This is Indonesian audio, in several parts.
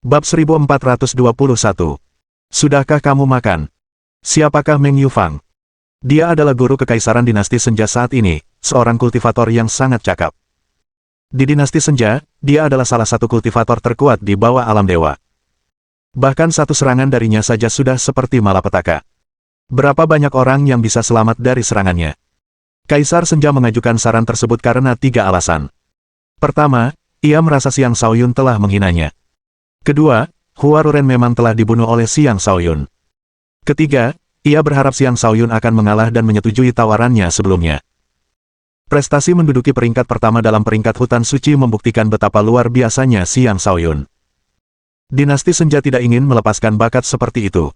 Bab 1421. Sudahkah kamu makan? Siapakah Meng Yufang? Dia adalah guru kekaisaran dinasti Senja saat ini, seorang kultivator yang sangat cakap. Di dinasti Senja, dia adalah salah satu kultivator terkuat di bawah alam dewa. Bahkan satu serangan darinya saja sudah seperti malapetaka. Berapa banyak orang yang bisa selamat dari serangannya? Kaisar Senja mengajukan saran tersebut karena 3 alasan. Pertama, ia merasa Xiang Shaoyun telah menghinanya. Kedua, Hua Ruren memang telah dibunuh oleh Xiang Shaoyun. Ketiga, ia berharap Xiang Shaoyun akan mengalah dan menyetujui tawarannya sebelumnya. Prestasi menduduki peringkat pertama dalam peringkat hutan suci membuktikan betapa luar biasanya Xiang Shaoyun. Dinasti Senja tidak ingin melepaskan bakat seperti itu.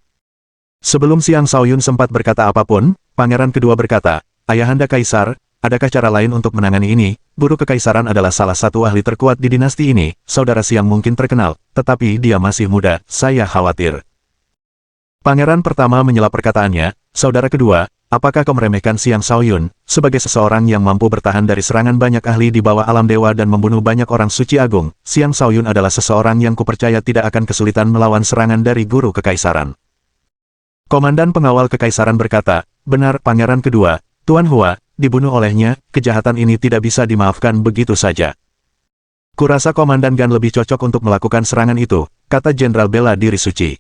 Sebelum Xiang Shaoyun sempat berkata apapun, pangeran kedua berkata, "Ayahanda Kaisar, adakah cara lain untuk menangani ini? Guru kekaisaran adalah salah satu ahli terkuat di dinasti ini, saudara Xiang mungkin terkenal, tetapi dia masih muda, saya khawatir." Pangeran pertama menyela perkataannya, "Saudara kedua, apakah kau meremehkan Xiang Shaoyun, sebagai seseorang yang mampu bertahan dari serangan banyak ahli di bawah alam dewa dan membunuh banyak orang suci agung? Xiang Shaoyun adalah seseorang yang kupercaya tidak akan kesulitan melawan serangan dari guru kekaisaran." Komandan pengawal kekaisaran berkata, "Benar, Pangeran kedua, Tuan Hua, dibunuh olehnya, kejahatan ini tidak bisa dimaafkan begitu saja. Kurasa Komandan Gan lebih cocok untuk melakukan serangan itu," kata Jenderal bela diri suci.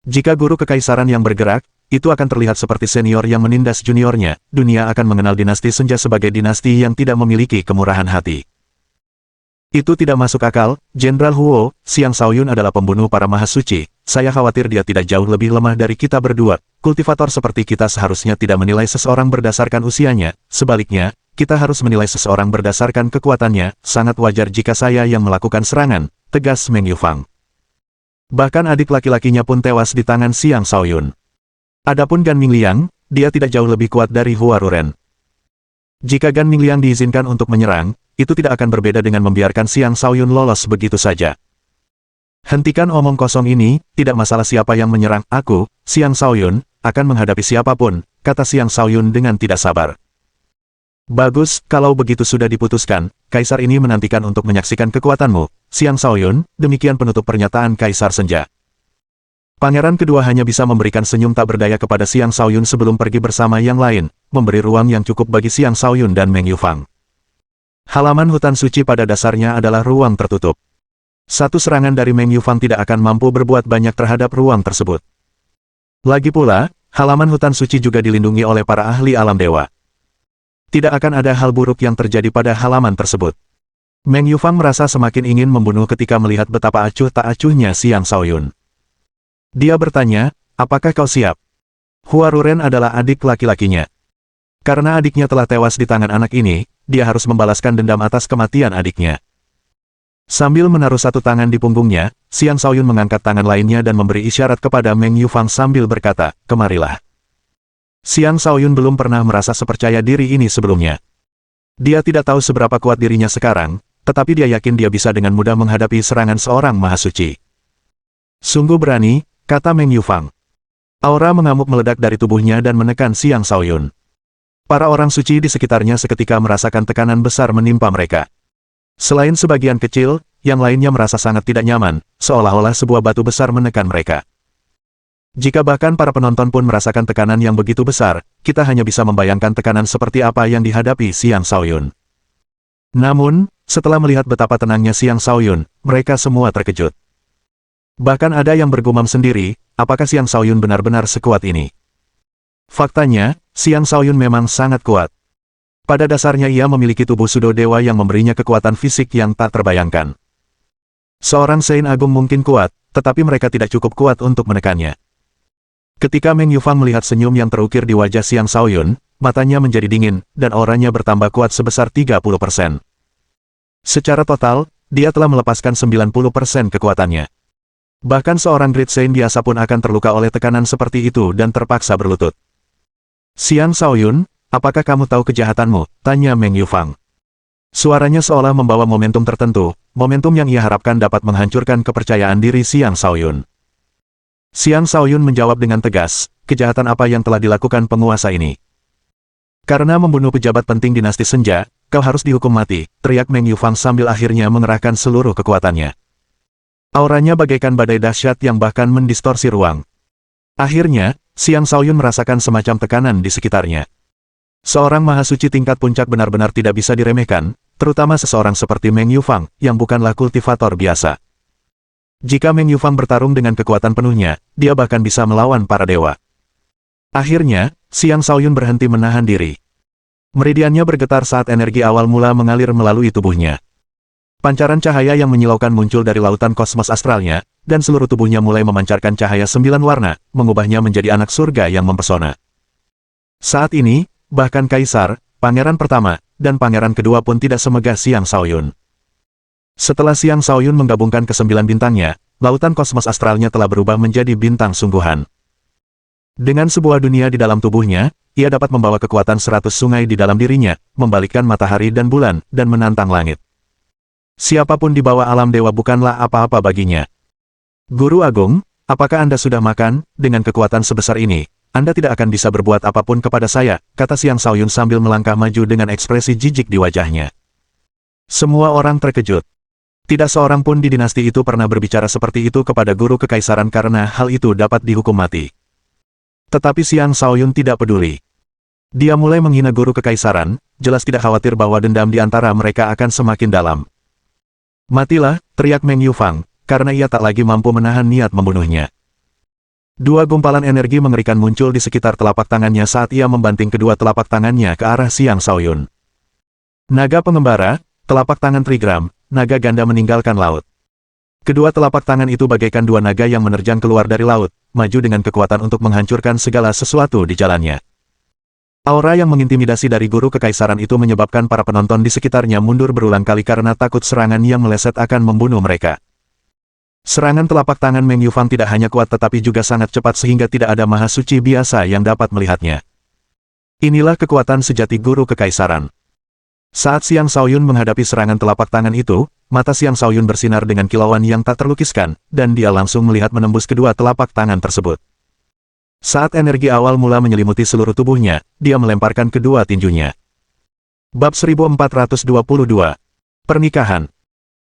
"Jika guru kekaisaran yang bergerak, itu akan terlihat seperti senior yang menindas juniornya. Dunia akan mengenal dinasti Senja sebagai dinasti yang tidak memiliki kemurahan hati. Itu tidak masuk akal, Jenderal Huo. Xiang Shaoyun adalah pembunuh para mahasuci. Saya khawatir dia tidak jauh lebih lemah dari kita berdua. Kultivator seperti kita seharusnya tidak menilai seseorang berdasarkan usianya. Sebaliknya, kita harus menilai seseorang berdasarkan kekuatannya. Sangat wajar jika saya yang melakukan serangan," tegas Meng Yufang. Bahkan adik laki-lakinya pun tewas di tangan Xiang Shaoyun. Adapun Gan Mingliang, dia tidak jauh lebih kuat dari Hua Ruren. Jika Gan Mingliang diizinkan untuk menyerang, itu tidak akan berbeda dengan membiarkan Xiang Shaoyun lolos begitu saja. "Hentikan omong kosong ini, tidak masalah siapa yang menyerang aku, Xiang Shaoyun akan menghadapi siapapun," kata Xiang Shaoyun dengan tidak sabar. "Bagus, kalau begitu sudah diputuskan, Kaisar ini menantikan untuk menyaksikan kekuatanmu, Xiang Shaoyun." Demikian penutup pernyataan Kaisar Senja. Pangeran kedua hanya bisa memberikan senyum tak berdaya kepada Xiang Shaoyun sebelum pergi bersama yang lain, memberi ruang yang cukup bagi Xiang Shaoyun dan Meng Yufang. Halaman hutan suci pada dasarnya adalah ruang tertutup. Satu serangan dari Meng Yufang tidak akan mampu berbuat banyak terhadap ruang tersebut. Lagi pula, halaman hutan suci juga dilindungi oleh para ahli alam dewa. Tidak akan ada hal buruk yang terjadi pada halaman tersebut. Meng Yufang merasa semakin ingin membunuh ketika melihat betapa acuh tak acuhnya Xiang Shaoyun. Dia bertanya, "Apakah kau siap?" Hua Ruren adalah adik laki-lakinya. Karena adiknya telah tewas di tangan anak ini, dia harus membalaskan dendam atas kematian adiknya. Sambil menaruh satu tangan di punggungnya, Xiang Shaoyun mengangkat tangan lainnya dan memberi isyarat kepada Meng Yufang sambil berkata, "Kemarilah." Xiang Shaoyun belum pernah merasa sepercaya diri ini sebelumnya. Dia tidak tahu seberapa kuat dirinya sekarang, tetapi dia yakin dia bisa dengan mudah menghadapi serangan seorang mahasuci. "Sungguh berani," kata Meng Yufang. Aura mengamuk meledak dari tubuhnya dan menekan Xiang Shaoyun. Para orang suci di sekitarnya seketika merasakan tekanan besar menimpa mereka. Selain sebagian kecil, yang lainnya merasa sangat tidak nyaman, seolah-olah sebuah batu besar menekan mereka. Jika bahkan para penonton pun merasakan tekanan yang begitu besar, kita hanya bisa membayangkan tekanan seperti apa yang dihadapi Xiang Shaoyun. Namun, setelah melihat betapa tenangnya Xiang Shaoyun, mereka semua terkejut. Bahkan ada yang bergumam sendiri, apakah Xiang Shaoyun benar-benar sekuat ini? Faktanya, Xiang Shaoyun memang sangat kuat. Pada dasarnya ia memiliki tubuh sudo dewa yang memberinya kekuatan fisik yang tak terbayangkan. Seorang Sein Agung mungkin kuat, tetapi mereka tidak cukup kuat untuk menekannya. Ketika Meng Yufang melihat senyum yang terukir di wajah Xiang Shaoyun, matanya menjadi dingin, dan auranya bertambah kuat sebesar 30%. Secara total, dia telah melepaskan 90% kekuatannya. Bahkan seorang Great Sein biasa pun akan terluka oleh tekanan seperti itu dan terpaksa berlutut. "Xiang Shaoyun, apakah kamu tahu kejahatanmu?" tanya Meng Yufang. Suaranya seolah membawa momentum tertentu, momentum yang ia harapkan dapat menghancurkan kepercayaan diri Xiang Shaoyun. Xiang Shaoyun menjawab dengan tegas, "Kejahatan apa yang telah dilakukan penguasa ini?" "Karena membunuh pejabat penting dinasti Senja, kau harus dihukum mati," teriak Meng Yufang sambil akhirnya mengerahkan seluruh kekuatannya. Auranya bagaikan badai dahsyat yang bahkan mendistorsi ruang. Akhirnya, Xiang Shaoyun merasakan semacam tekanan di sekitarnya. Seorang mahasuci tingkat puncak benar-benar tidak bisa diremehkan, terutama seseorang seperti Meng Yufang, yang bukanlah kultivator biasa. Jika Meng Yufang bertarung dengan kekuatan penuhnya, dia bahkan bisa melawan para dewa. Akhirnya, Xiang Shaoyun berhenti menahan diri. Meridiannya bergetar saat energi awal mula mengalir melalui tubuhnya. Pancaran cahaya yang menyilaukan muncul dari lautan kosmos astralnya, dan seluruh tubuhnya mulai memancarkan cahaya 9 warna, mengubahnya menjadi anak surga yang mempesona. Saat ini, bahkan Kaisar, Pangeran pertama, dan Pangeran kedua pun tidak semegah Xiang Shaoyun. Setelah Xiang Shaoyun menggabungkan ke-9 bintangnya, lautan kosmos astralnya telah berubah menjadi bintang sungguhan. Dengan sebuah dunia di dalam tubuhnya, ia dapat membawa kekuatan 100 sungai di dalam dirinya, membalikkan matahari dan bulan, dan menantang langit. Siapapun di bawah alam dewa bukanlah apa-apa baginya. Guru Agung, apakah Anda sudah makan? Dengan kekuatan sebesar ini, Anda tidak akan bisa berbuat apapun kepada saya, kata Xiang Shaoyun sambil melangkah maju dengan ekspresi jijik di wajahnya. Semua orang terkejut. Tidak seorang pun di dinasti itu pernah berbicara seperti itu kepada guru kekaisaran karena hal itu dapat dihukum mati. Tetapi Xiang Shaoyun tidak peduli. Dia mulai menghina guru kekaisaran, jelas tidak khawatir bahwa dendam di antara mereka akan semakin dalam. Matilah, teriak Meng Yufang, karena ia tak lagi mampu menahan niat membunuhnya. Dua gumpalan energi mengerikan muncul di sekitar telapak tangannya saat ia membanting kedua telapak tangannya ke arah Xiang Shaoyun. Naga pengembara, telapak tangan trigram, naga ganda meninggalkan laut. Kedua telapak tangan itu bagaikan dua naga yang menerjang keluar dari laut, maju dengan kekuatan untuk menghancurkan segala sesuatu di jalannya. Aura yang mengintimidasi dari guru kekaisaran itu menyebabkan para penonton di sekitarnya mundur berulang kali karena takut serangan yang meleset akan membunuh mereka. Serangan telapak tangan Meng Yufang tidak hanya kuat tetapi juga sangat cepat sehingga tidak ada mahasuci biasa yang dapat melihatnya. Inilah kekuatan sejati guru kekaisaran. Saat Xiang Shaoyun menghadapi serangan telapak tangan itu, mata Xiang Shaoyun bersinar dengan kilauan yang tak terlukiskan, dan dia langsung melihat menembus kedua telapak tangan tersebut. Saat energi awal mula menyelimuti seluruh tubuhnya, dia melemparkan kedua tinjunya. Bab 1422. Pernikahan.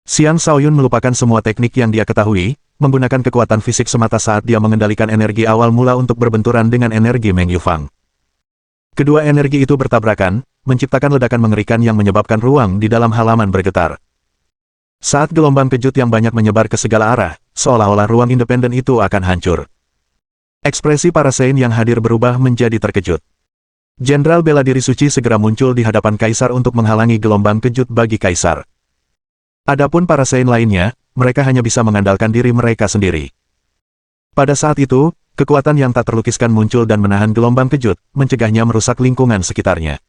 Xiang Shaoyun melupakan semua teknik yang dia ketahui, menggunakan kekuatan fisik semata saat dia mengendalikan energi awal mula untuk berbenturan dengan energi Meng Yufang. Kedua energi itu bertabrakan, menciptakan ledakan mengerikan yang menyebabkan ruang di dalam halaman bergetar. Saat gelombang kejut yang banyak menyebar ke segala arah, seolah-olah ruang independen itu akan hancur. Ekspresi para Saint yang hadir berubah menjadi terkejut. Jenderal bela diri suci segera muncul di hadapan Kaisar untuk menghalangi gelombang kejut bagi Kaisar. Adapun para Saint lainnya, mereka hanya bisa mengandalkan diri mereka sendiri. Pada saat itu, kekuatan yang tak terlukiskan muncul dan menahan gelombang kejut, mencegahnya merusak lingkungan sekitarnya.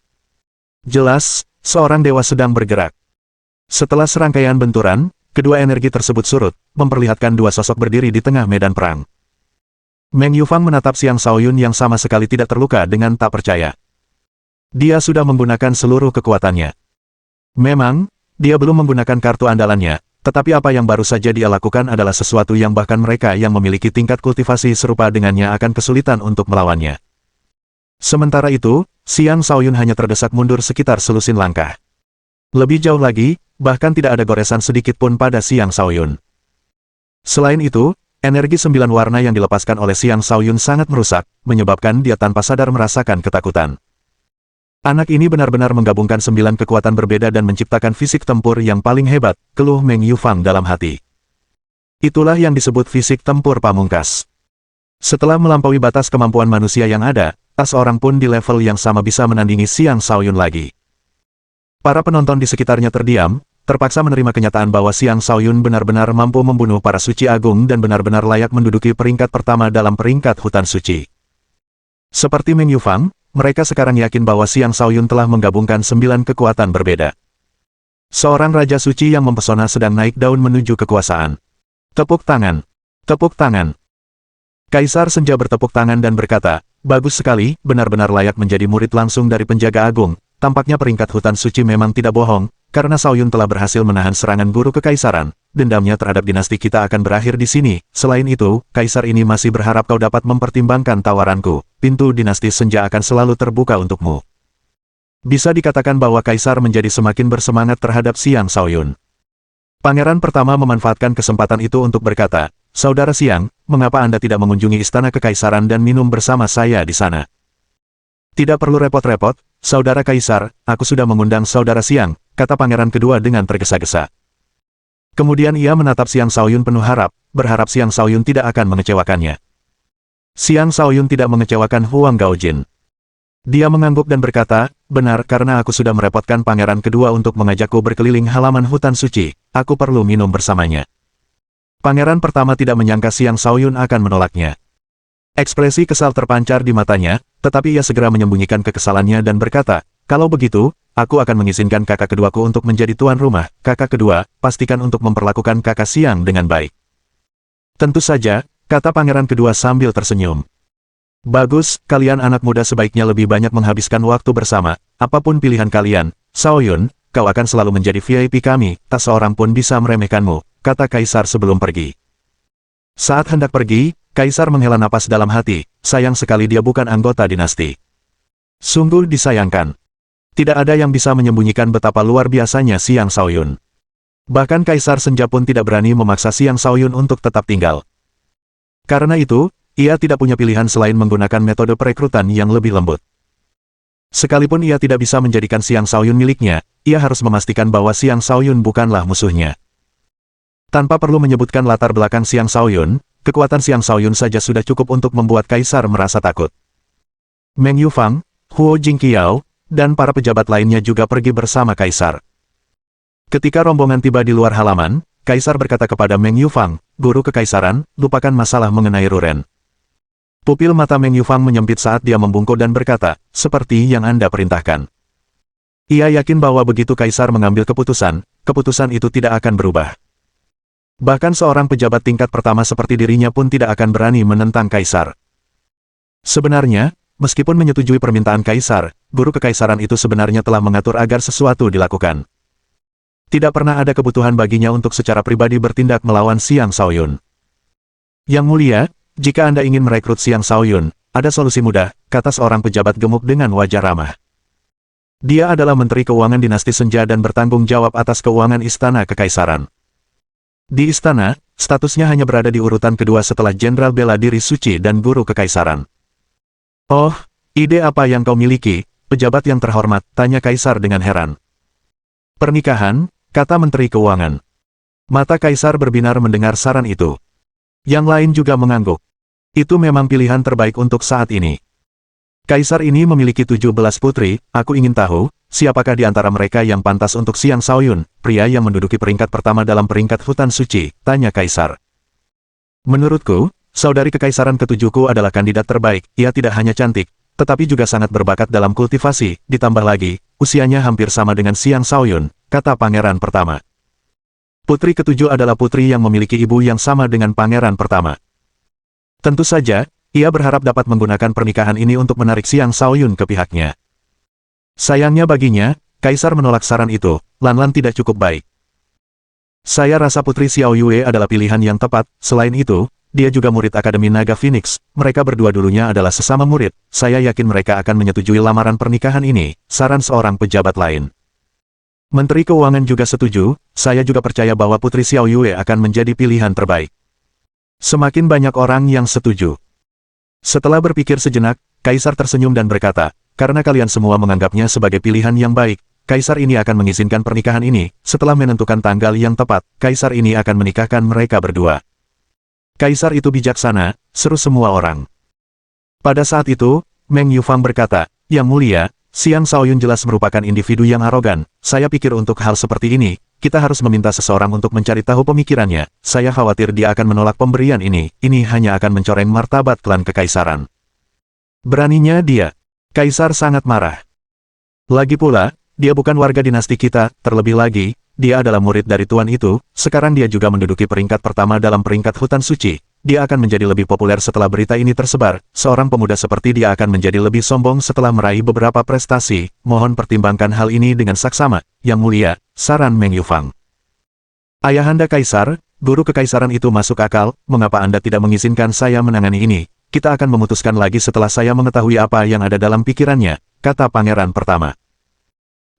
Jelas, seorang dewa sedang bergerak. Setelah serangkaian benturan, kedua energi tersebut surut, memperlihatkan dua sosok berdiri di tengah medan perang. Meng Yufang menatap Xiang Shaoyun yang sama sekali tidak terluka dengan tak percaya. Dia sudah menggunakan seluruh kekuatannya. Memang, dia belum menggunakan kartu andalannya, tetapi apa yang baru saja dia lakukan adalah sesuatu yang bahkan mereka yang memiliki tingkat kultivasi serupa dengannya akan kesulitan untuk melawannya. Sementara itu, Xiang Shaoyun hanya terdesak mundur sekitar selusin langkah. Lebih jauh lagi, bahkan tidak ada goresan sedikit pun pada Xiang Shaoyun. Selain itu, energi 9 warna yang dilepaskan oleh Xiang Shaoyun sangat merusak, menyebabkan dia tanpa sadar merasakan ketakutan. Anak ini benar-benar menggabungkan 9 kekuatan berbeda dan menciptakan fisik tempur yang paling hebat, keluh Meng Yufang dalam hati. Itulah yang disebut fisik tempur pamungkas. Setelah melampaui batas kemampuan manusia yang ada, tak seorang pun di level yang sama bisa menandingi Xiang Shaoyun lagi. Para penonton di sekitarnya terdiam, terpaksa menerima kenyataan bahwa Xiang Shaoyun benar-benar mampu membunuh para suci agung dan benar-benar layak menduduki peringkat pertama dalam peringkat hutan suci. Seperti Meng Yufang, mereka sekarang yakin bahwa Xiang Shaoyun telah menggabungkan 9 kekuatan berbeda. Seorang raja suci yang mempesona sedang naik daun menuju kekuasaan. Tepuk tangan. Tepuk tangan. Kaisar Senja bertepuk tangan dan berkata, "Bagus sekali, benar-benar layak menjadi murid langsung dari penjaga agung." Tampaknya peringkat hutan suci memang tidak bohong, karena Shaoyun telah berhasil menahan serangan guru kekaisaran. Dendamnya terhadap dinasti kita akan berakhir di sini. Selain itu, Kaisar ini masih berharap kau dapat mempertimbangkan tawaranku. Pintu dinasti Senja akan selalu terbuka untukmu. Bisa dikatakan bahwa Kaisar menjadi semakin bersemangat terhadap Xiang Shaoyun. Pangeran pertama memanfaatkan kesempatan itu untuk berkata, "Saudara Xiang, mengapa Anda tidak mengunjungi istana kekaisaran dan minum bersama saya di sana?" "Tidak perlu repot-repot, Saudara Kaisar, aku sudah mengundang Saudara Xiang," kata pangeran kedua dengan tergesa-gesa. Kemudian ia menatap Xiang Shaoyun penuh harap, berharap Xiang Shaoyun tidak akan mengecewakannya. Xiang Shaoyun tidak mengecewakan Huang Gaojin. Dia mengangguk dan berkata, "Benar, karena aku sudah merepotkan pangeran kedua untuk mengajakku berkeliling halaman hutan suci, aku perlu minum bersamanya." Pangeran pertama tidak menyangka Xiang Shaoyun akan menolaknya. Ekspresi kesal terpancar di matanya, tetapi ia segera menyembunyikan kekesalannya dan berkata, "Kalau begitu, aku akan mengizinkan kakak keduaku untuk menjadi tuan rumah. Kakak kedua, pastikan untuk memperlakukan kakak Xiang dengan baik." "Tentu saja," kata pangeran kedua sambil tersenyum. "Bagus, kalian anak muda sebaiknya lebih banyak menghabiskan waktu bersama. Apapun pilihan kalian, Shaoyun, kau akan selalu menjadi VIP kami, tak seorang pun bisa meremehkanmu," kata Kaisar sebelum pergi. Saat hendak pergi, Kaisar menghela napas dalam hati, sayang sekali dia bukan anggota dinasti. Sungguh disayangkan. Tidak ada yang bisa menyembunyikan betapa luar biasanya Xiang Shaoyun. Bahkan Kaisar Senja pun tidak berani memaksa Xiang Shaoyun untuk tetap tinggal. Karena itu, ia tidak punya pilihan selain menggunakan metode perekrutan yang lebih lembut. Sekalipun ia tidak bisa menjadikan Xiang Shaoyun miliknya, ia harus memastikan bahwa Xiang Shaoyun bukanlah musuhnya. Tanpa perlu menyebutkan latar belakang Xiang Shaoyun, kekuatan Xiang Shaoyun saja sudah cukup untuk membuat Kaisar merasa takut. Meng Yufang, Huo Jingqiao, dan para pejabat lainnya juga pergi bersama Kaisar. Ketika rombongan tiba di luar halaman, Kaisar berkata kepada Meng Yufang, "Guru kekaisaran, lupakan masalah mengenai Ruren." Pupil mata Meng Yufang menyempit saat dia membungkuk dan berkata, "Seperti yang Anda perintahkan." Ia yakin bahwa begitu Kaisar mengambil keputusan, keputusan itu tidak akan berubah. Bahkan seorang pejabat tingkat pertama seperti dirinya pun tidak akan berani menentang Kaisar. Sebenarnya, meskipun menyetujui permintaan Kaisar, guru kekaisaran itu sebenarnya telah mengatur agar sesuatu dilakukan. Tidak pernah ada kebutuhan baginya untuk secara pribadi bertindak melawan Xiang Shaoyun. "Yang mulia, jika Anda ingin merekrut Xiang Shaoyun, ada solusi mudah," kata seorang pejabat gemuk dengan wajah ramah. Dia adalah Menteri Keuangan Dinasti Senja dan bertanggung jawab atas keuangan Istana Kekaisaran. Di istana, statusnya hanya berada di urutan kedua setelah Jenderal Bela Diri Suci dan Guru Kekaisaran. "Oh, ide apa yang kau miliki, pejabat yang terhormat?" tanya Kaisar dengan heran. "Pernikahan," kata Menteri Keuangan. Mata Kaisar berbinar mendengar saran itu. Yang lain juga mengangguk. Itu memang pilihan terbaik untuk saat ini. Kaisar ini memiliki 17 putri, aku ingin tahu, siapakah di antara mereka yang pantas untuk Xiang Shaoyun, pria yang menduduki peringkat pertama dalam peringkat hutan suci, tanya Kaisar. "Menurutku, saudari kekaisaran ketujuhku adalah kandidat terbaik, ia tidak hanya cantik, tetapi juga sangat berbakat dalam kultivasi, ditambah lagi, usianya hampir sama dengan Xiang Shaoyun," kata pangeran pertama. Putri ketujuh adalah putri yang memiliki ibu yang sama dengan pangeran pertama. Tentu saja, ia berharap dapat menggunakan pernikahan ini untuk menarik Xiang Shaoyun ke pihaknya. Sayangnya baginya, Kaisar menolak saran itu, Lanlan tidak cukup baik. "Saya rasa Putri Xiao Yue adalah pilihan yang tepat, selain itu, dia juga murid Akademi Naga Phoenix, mereka berdua dulunya adalah sesama murid, saya yakin mereka akan menyetujui lamaran pernikahan ini," saran seorang pejabat lain. Menteri Keuangan juga setuju, "Saya juga percaya bahwa Putri Xiao Yue akan menjadi pilihan terbaik." Semakin banyak orang yang setuju. Setelah berpikir sejenak, Kaisar tersenyum dan berkata, "Karena kalian semua menganggapnya sebagai pilihan yang baik, Kaisar ini akan mengizinkan pernikahan ini, setelah menentukan tanggal yang tepat, Kaisar ini akan menikahkan mereka berdua." Kaisar itu bijaksana, seru semua orang. Pada saat itu, Meng Yufang berkata, "Yang mulia, Xiang Shaoyun jelas merupakan individu yang arogan, saya pikir untuk hal seperti ini, kita harus meminta seseorang untuk mencari tahu pemikirannya, saya khawatir dia akan menolak pemberian ini hanya akan mencoreng martabat klan kekaisaran." Beraninya dia. Kaisar sangat marah. Lagi pula, dia bukan warga dinasti kita, terlebih lagi, dia adalah murid dari tuan itu, sekarang dia juga menduduki peringkat pertama dalam peringkat hutan suci. Dia akan menjadi lebih populer setelah berita ini tersebar, seorang pemuda seperti dia akan menjadi lebih sombong setelah meraih beberapa prestasi, mohon pertimbangkan hal ini dengan saksama, Yang Mulia, saran Meng Yufang. "Ayahanda Kaisar, guru kekaisaran itu masuk akal, mengapa Anda tidak mengizinkan saya menangani ini? Kita akan memutuskan lagi setelah saya mengetahui apa yang ada dalam pikirannya," kata pangeran pertama.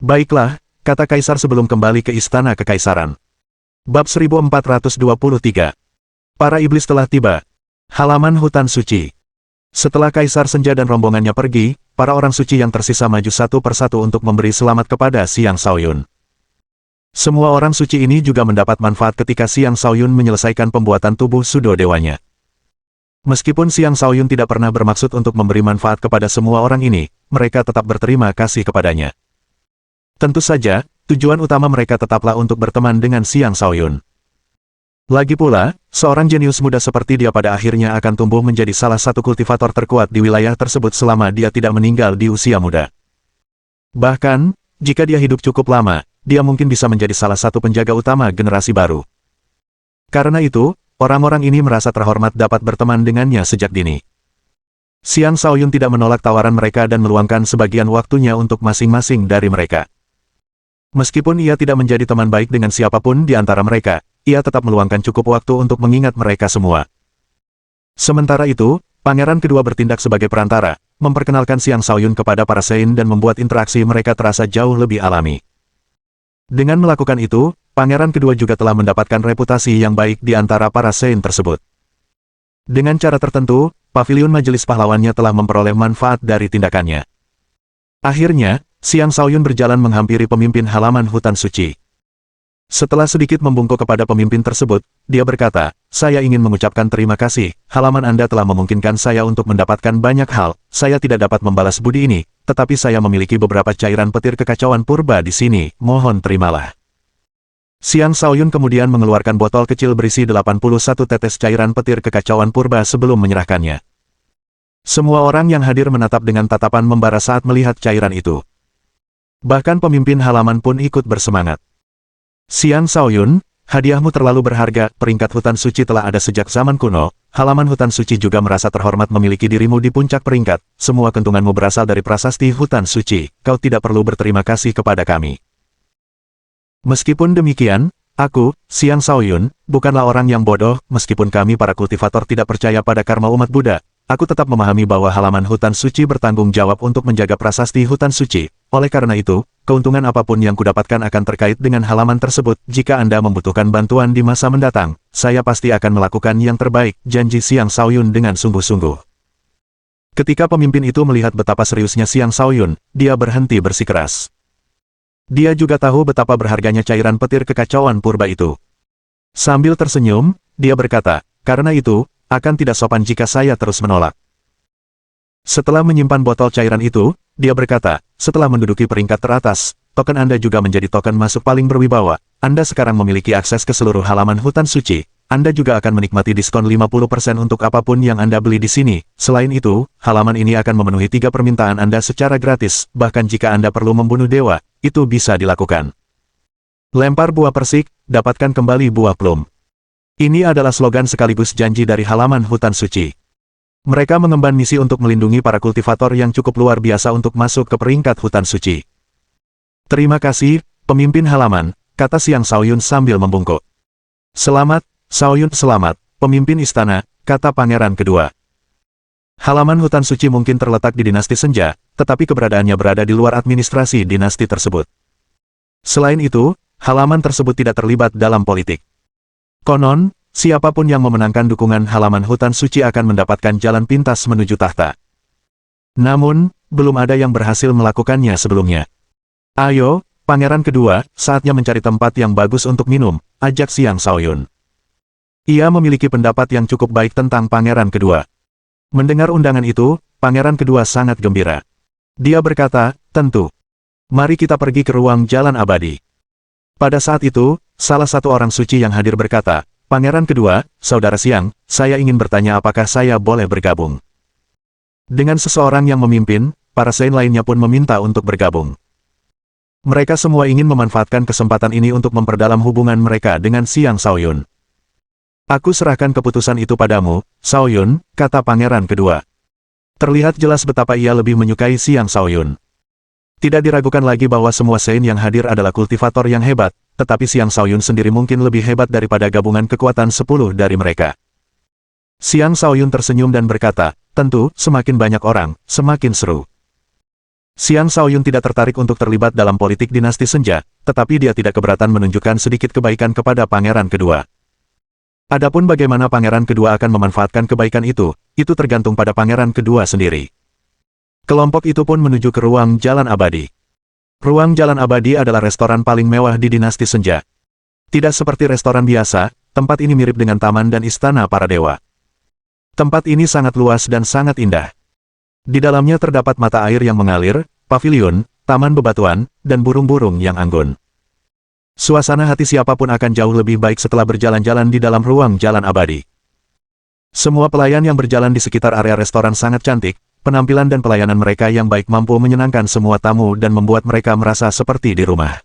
"Baiklah," kata Kaisar sebelum kembali ke istana kekaisaran. Bab 1423. Para iblis telah tiba. Halaman hutan suci. Setelah Kaisar Senja dan rombongannya pergi, para orang suci yang tersisa maju satu persatu untuk memberi selamat kepada Xiang Shaoyun. Semua orang suci ini juga mendapat manfaat ketika Xiang Shaoyun menyelesaikan pembuatan tubuh Sudo Dewanya. Meskipun Xiang Shaoyun tidak pernah bermaksud untuk memberi manfaat kepada semua orang ini, mereka tetap berterima kasih kepadanya. Tentu saja, tujuan utama mereka tetaplah untuk berteman dengan Xiang Shaoyun. Lagi pula, seorang jenius muda seperti dia pada akhirnya akan tumbuh menjadi salah satu kultivator terkuat di wilayah tersebut selama dia tidak meninggal di usia muda. Bahkan, jika dia hidup cukup lama, dia mungkin bisa menjadi salah satu penjaga utama generasi baru. Karena itu, orang-orang ini merasa terhormat dapat berteman dengannya sejak dini. Xiang Shaoyun tidak menolak tawaran mereka dan meluangkan sebagian waktunya untuk masing-masing dari mereka. Meskipun ia tidak menjadi teman baik dengan siapapun di antara mereka, ia tetap meluangkan cukup waktu untuk mengingat mereka semua. Sementara itu, pangeran kedua bertindak sebagai perantara, memperkenalkan Xiang Shaoyun kepada para Sein dan membuat interaksi mereka terasa jauh lebih alami. Dengan melakukan itu, pangeran kedua juga telah mendapatkan reputasi yang baik di antara para Sein tersebut. Dengan cara tertentu, pavilion majelis pahlawannya telah memperoleh manfaat dari tindakannya. Akhirnya, Xiang Shaoyun berjalan menghampiri pemimpin halaman hutan suci. Setelah sedikit membungkuk kepada pemimpin tersebut, dia berkata, "Saya ingin mengucapkan terima kasih, halaman Anda telah memungkinkan saya untuk mendapatkan banyak hal. Saya tidak dapat membalas budi ini, tetapi saya memiliki beberapa cairan petir kekacauan purba di sini, mohon terimalah." Xiang Shaoyun kemudian mengeluarkan botol kecil berisi 81 tetes cairan petir kekacauan purba sebelum menyerahkannya. Semua orang yang hadir menatap dengan tatapan membara saat melihat cairan itu. Bahkan pemimpin halaman pun ikut bersemangat. "Xiang Shaoyun, hadiahmu terlalu berharga, peringkat hutan suci telah ada sejak zaman kuno, halaman hutan suci juga merasa terhormat memiliki dirimu di puncak peringkat, semua keuntunganmu berasal dari prasasti hutan suci, kau tidak perlu berterima kasih kepada kami." Meskipun demikian, aku, Xiang Shaoyun, bukanlah orang yang bodoh, meskipun kami para kultivator tidak percaya pada karma umat Buddha. Aku tetap memahami bahwa halaman hutan suci bertanggung jawab untuk menjaga prasasti hutan suci. Oleh karena itu, keuntungan apapun yang kudapatkan akan terkait dengan halaman tersebut. Jika Anda membutuhkan bantuan di masa mendatang, saya pasti akan melakukan yang terbaik, janji Xiang Shaoyun dengan sungguh-sungguh. Ketika pemimpin itu melihat betapa seriusnya Xiang Shaoyun, dia berhenti bersikeras. Dia juga tahu betapa berharganya cairan petir kekacauan purba itu. Sambil tersenyum, dia berkata, "Karena itu, akan tidak sopan jika saya terus menolak." Setelah menyimpan botol cairan itu, dia berkata, "Setelah menduduki peringkat teratas, token Anda juga menjadi token masuk paling berwibawa. Anda sekarang memiliki akses ke seluruh halaman hutan suci. Anda juga akan menikmati diskon 50% untuk apapun yang Anda beli di sini. Selain itu, halaman ini akan memenuhi 3 permintaan Anda secara gratis, bahkan jika Anda perlu membunuh dewa, itu bisa dilakukan. Lempar buah persik, dapatkan kembali buah plum." Ini adalah slogan sekaligus janji dari halaman hutan suci. Mereka mengemban misi untuk melindungi para kultivator yang cukup luar biasa untuk masuk ke peringkat hutan suci. "Terima kasih, pemimpin halaman," kata Xiang Shaoyun sambil membungkuk. "Selamat, Shaoyun, selamat, pemimpin istana," kata pangeran kedua. Halaman hutan suci mungkin terletak di dinasti Senja, tetapi keberadaannya berada di luar administrasi dinasti tersebut. Selain itu, halaman tersebut tidak terlibat dalam politik. Konon, siapapun yang memenangkan dukungan halaman hutan suci akan mendapatkan jalan pintas menuju tahta. Namun, belum ada yang berhasil melakukannya sebelumnya. "Ayo, pangeran kedua, saatnya mencari tempat yang bagus untuk minum," ajak Xiang Shaoyun. Ia memiliki pendapat yang cukup baik tentang pangeran kedua. Mendengar undangan itu, pangeran kedua sangat gembira. Dia berkata, "Tentu. Mari kita pergi ke ruang jalan abadi." Pada saat itu, salah satu orang suci yang hadir berkata, "Pangeran kedua, Saudara Xiang, saya ingin bertanya apakah saya boleh bergabung." Dengan seseorang yang memimpin, para Sein lainnya pun meminta untuk bergabung. Mereka semua ingin memanfaatkan kesempatan ini untuk memperdalam hubungan mereka dengan Xiang Shaoyun. "Aku serahkan keputusan itu padamu, Shaoyun," kata pangeran kedua. Terlihat jelas betapa ia lebih menyukai Xiang Shaoyun. Tidak diragukan lagi bahwa semua Sein yang hadir adalah kultivator yang hebat, tetapi Xiang Shaoyun sendiri mungkin lebih hebat daripada gabungan kekuatan 10 dari mereka. Xiang Shaoyun tersenyum dan berkata, "Tentu, semakin banyak orang, semakin seru." Xiang Shaoyun tidak tertarik untuk terlibat dalam politik dinasti Senja, tetapi dia tidak keberatan menunjukkan sedikit kebaikan kepada pangeran kedua. Adapun bagaimana pangeran kedua akan memanfaatkan kebaikan itu tergantung pada pangeran kedua sendiri. Kelompok itu pun menuju ke ruang jalan abadi. Ruang jalan abadi adalah restoran paling mewah di dinasti Senja. Tidak seperti restoran biasa, tempat ini mirip dengan taman dan istana para dewa. Tempat ini sangat luas dan sangat indah. Di dalamnya terdapat mata air yang mengalir, pavilion, taman bebatuan, dan burung-burung yang anggun. Suasana hati siapapun akan jauh lebih baik setelah berjalan-jalan di dalam ruang jalan abadi. Semua pelayan yang berjalan di sekitar area restoran sangat cantik, penampilan dan pelayanan mereka yang baik mampu menyenangkan semua tamu dan membuat mereka merasa seperti di rumah.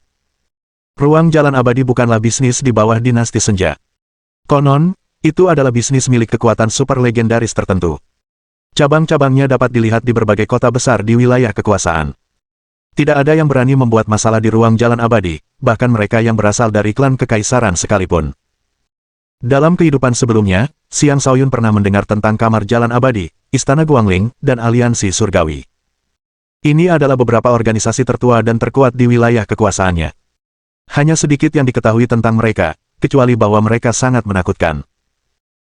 Ruang jalan abadi bukanlah bisnis di bawah dinasti Senja. Konon, itu adalah bisnis milik kekuatan super legendaris tertentu. Cabang-cabangnya dapat dilihat di berbagai kota besar di wilayah kekuasaan. Tidak ada yang berani membuat masalah di ruang jalan abadi, bahkan mereka yang berasal dari klan kekaisaran sekalipun. Dalam kehidupan sebelumnya, Xiang Shaoyun pernah mendengar tentang kamar jalan abadi, istana Guangling, dan aliansi surgawi. Ini adalah beberapa organisasi tertua dan terkuat di wilayah kekuasaannya. Hanya sedikit yang diketahui tentang mereka, kecuali bahwa mereka sangat menakutkan.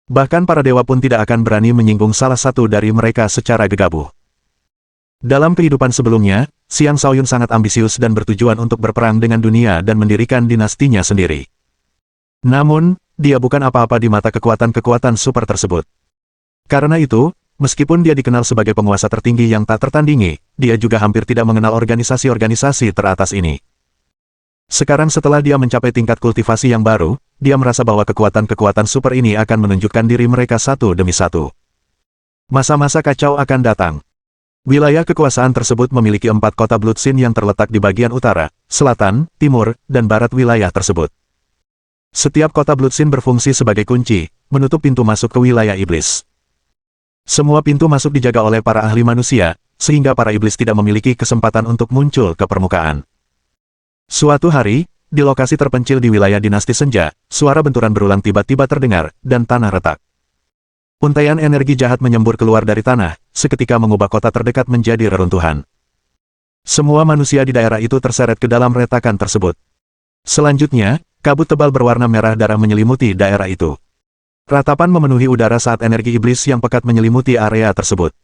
Bahkan para dewa pun tidak akan berani menyinggung salah satu dari mereka secara gegabah. Dalam kehidupan sebelumnya, Xiang Shaoyun sangat ambisius dan bertujuan untuk berperang dengan dunia dan mendirikan dinastinya sendiri. Namun, dia bukan apa-apa di mata kekuatan-kekuatan super tersebut. Karena itu, meskipun dia dikenal sebagai penguasa tertinggi yang tak tertandingi, dia juga hampir tidak mengenal organisasi-organisasi teratas ini. Sekarang setelah dia mencapai tingkat kultivasi yang baru, dia merasa bahwa kekuatan-kekuatan super ini akan menunjukkan diri mereka satu demi satu. Masa-masa kacau akan datang. Wilayah kekuasaan tersebut memiliki 4 kota Bloodsin yang terletak di bagian utara, selatan, timur, dan barat wilayah tersebut. Setiap kota Bloodsin berfungsi sebagai kunci, menutup pintu masuk ke wilayah iblis. Semua pintu masuk dijaga oleh para ahli manusia, sehingga para iblis tidak memiliki kesempatan untuk muncul ke permukaan. Suatu hari, di lokasi terpencil di wilayah dinasti Senja, suara benturan berulang tiba-tiba terdengar, dan tanah retak. Untaian energi jahat menyembur keluar dari tanah, seketika mengubah kota terdekat menjadi reruntuhan. Semua manusia di daerah itu terseret ke dalam retakan tersebut. Selanjutnya, kabut tebal berwarna merah darah menyelimuti daerah itu. Ratapan memenuhi udara saat energi iblis yang pekat menyelimuti area tersebut.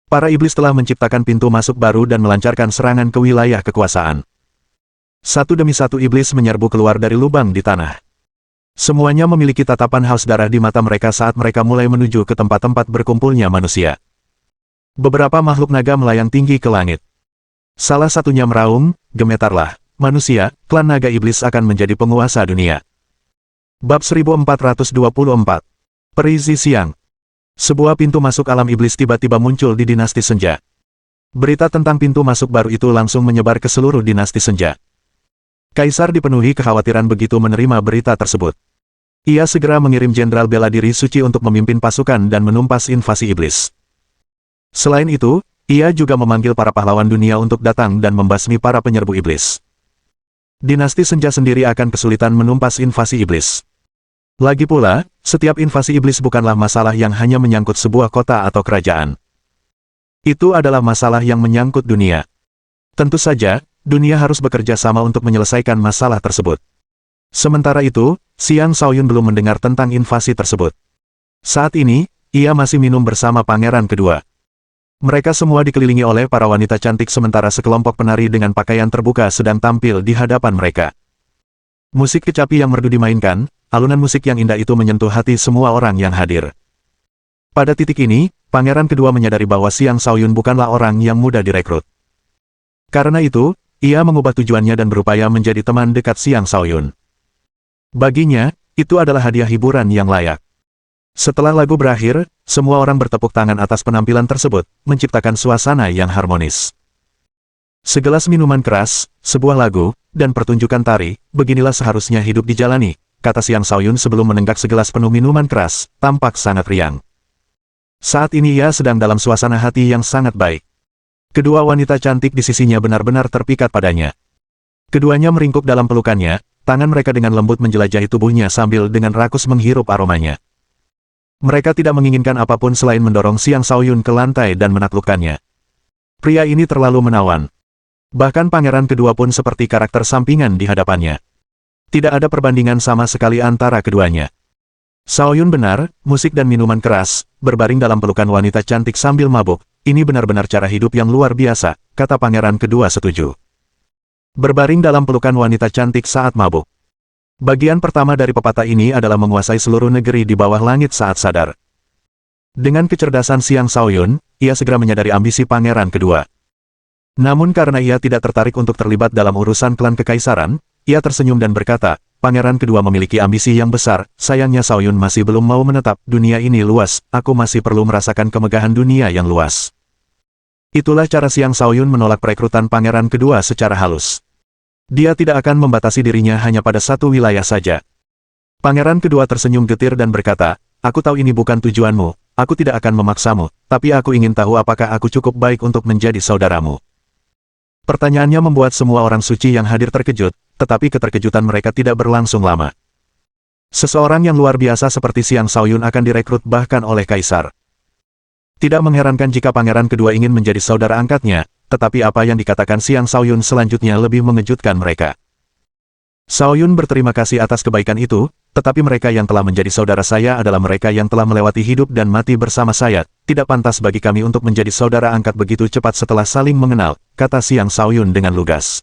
Para iblis telah menciptakan pintu masuk baru dan melancarkan serangan ke wilayah kekuasaan. Satu demi satu iblis menyerbu keluar dari lubang di tanah. Semuanya memiliki tatapan haus darah di mata mereka saat mereka mulai menuju ke tempat-tempat berkumpulnya manusia. Beberapa makhluk naga melayang tinggi ke langit. Salah satunya meraung, "Gemetarlah, manusia, klan naga iblis akan menjadi penguasa dunia." Bab 1424. Peri Zixiang. Sebuah pintu masuk alam iblis tiba-tiba muncul di dinasti Senja. Berita tentang pintu masuk baru itu langsung menyebar ke seluruh dinasti Senja. Kaisar dipenuhi kekhawatiran begitu menerima berita tersebut. Ia segera mengirim jenderal bela diri suci untuk memimpin pasukan dan menumpas invasi iblis. Selain itu, ia juga memanggil para pahlawan dunia untuk datang dan membasmi para penyerbu iblis. Dinasti Senja sendiri akan kesulitan menumpas invasi iblis. Lagi pula, setiap invasi iblis bukanlah masalah yang hanya menyangkut sebuah kota atau kerajaan. Itu adalah masalah yang menyangkut dunia. Tentu saja, dunia harus bekerja sama untuk menyelesaikan masalah tersebut. Sementara itu, Xiang Shaoyun belum mendengar tentang invasi tersebut. Saat ini, ia masih minum bersama pangeran kedua. Mereka semua dikelilingi oleh para wanita cantik sementara sekelompok penari dengan pakaian terbuka sedang tampil di hadapan mereka. Musik kecapi yang merdu dimainkan, alunan musik yang indah itu menyentuh hati semua orang yang hadir. Pada titik ini, pangeran kedua menyadari bahwa Xiang Shaoyun bukanlah orang yang mudah direkrut. Karena itu, ia mengubah tujuannya dan berupaya menjadi teman dekat Xiang Shaoyun. Baginya, itu adalah hadiah hiburan yang layak. Setelah lagu berakhir, semua orang bertepuk tangan atas penampilan tersebut, menciptakan suasana yang harmonis. Segelas minuman keras, sebuah lagu, dan pertunjukan tari, beginilah seharusnya hidup dijalani, kata Xiang Shaoyun sebelum menenggak segelas penuh minuman keras, tampak sangat riang. Saat ini ia sedang dalam suasana hati yang sangat baik. Kedua wanita cantik di sisinya benar-benar terpikat padanya. Keduanya meringkuk dalam pelukannya, tangan mereka dengan lembut menjelajahi tubuhnya sambil dengan rakus menghirup aromanya. Mereka tidak menginginkan apapun selain mendorong Xiang Shaoyun ke lantai dan menaklukkannya. Pria ini terlalu menawan. Bahkan pangeran kedua pun seperti karakter sampingan di hadapannya. Tidak ada perbandingan sama sekali antara keduanya. Xiaoyun benar, musik dan minuman keras, berbaring dalam pelukan wanita cantik sambil mabuk, ini benar-benar cara hidup yang luar biasa, kata pangeran kedua setuju. Berbaring dalam pelukan wanita cantik saat mabuk. Bagian pertama dari pepatah ini adalah menguasai seluruh negeri di bawah langit saat sadar. Dengan kecerdasan Xiang Xiaoyun, ia segera menyadari ambisi pangeran kedua. Namun karena ia tidak tertarik untuk terlibat dalam urusan klan kekaisaran, ia tersenyum dan berkata, pangeran kedua memiliki ambisi yang besar, sayangnya Xiaoyun masih belum mau menetap, dunia ini luas, aku masih perlu merasakan kemegahan dunia yang luas. Itulah cara Xiang Xiaoyun menolak perekrutan pangeran kedua secara halus. Dia tidak akan membatasi dirinya hanya pada satu wilayah saja. Pangeran kedua tersenyum getir dan berkata, aku tahu ini bukan tujuanmu, aku tidak akan memaksamu, tapi aku ingin tahu apakah aku cukup baik untuk menjadi saudaramu. Pertanyaannya membuat semua orang suci yang hadir terkejut, tetapi keterkejutan mereka tidak berlangsung lama. Seseorang yang luar biasa seperti Xiang Xiaoyun akan direkrut bahkan oleh kaisar. Tidak mengherankan jika pangeran kedua ingin menjadi saudara angkatnya, tetapi apa yang dikatakan Xiang Xiaoyun selanjutnya lebih mengejutkan mereka. Xiaoyun berterima kasih atas kebaikan itu, tetapi mereka yang telah menjadi saudara saya adalah mereka yang telah melewati hidup dan mati bersama saya, tidak pantas bagi kami untuk menjadi saudara angkat begitu cepat setelah saling mengenal, kata Xiang Xiaoyun dengan lugas.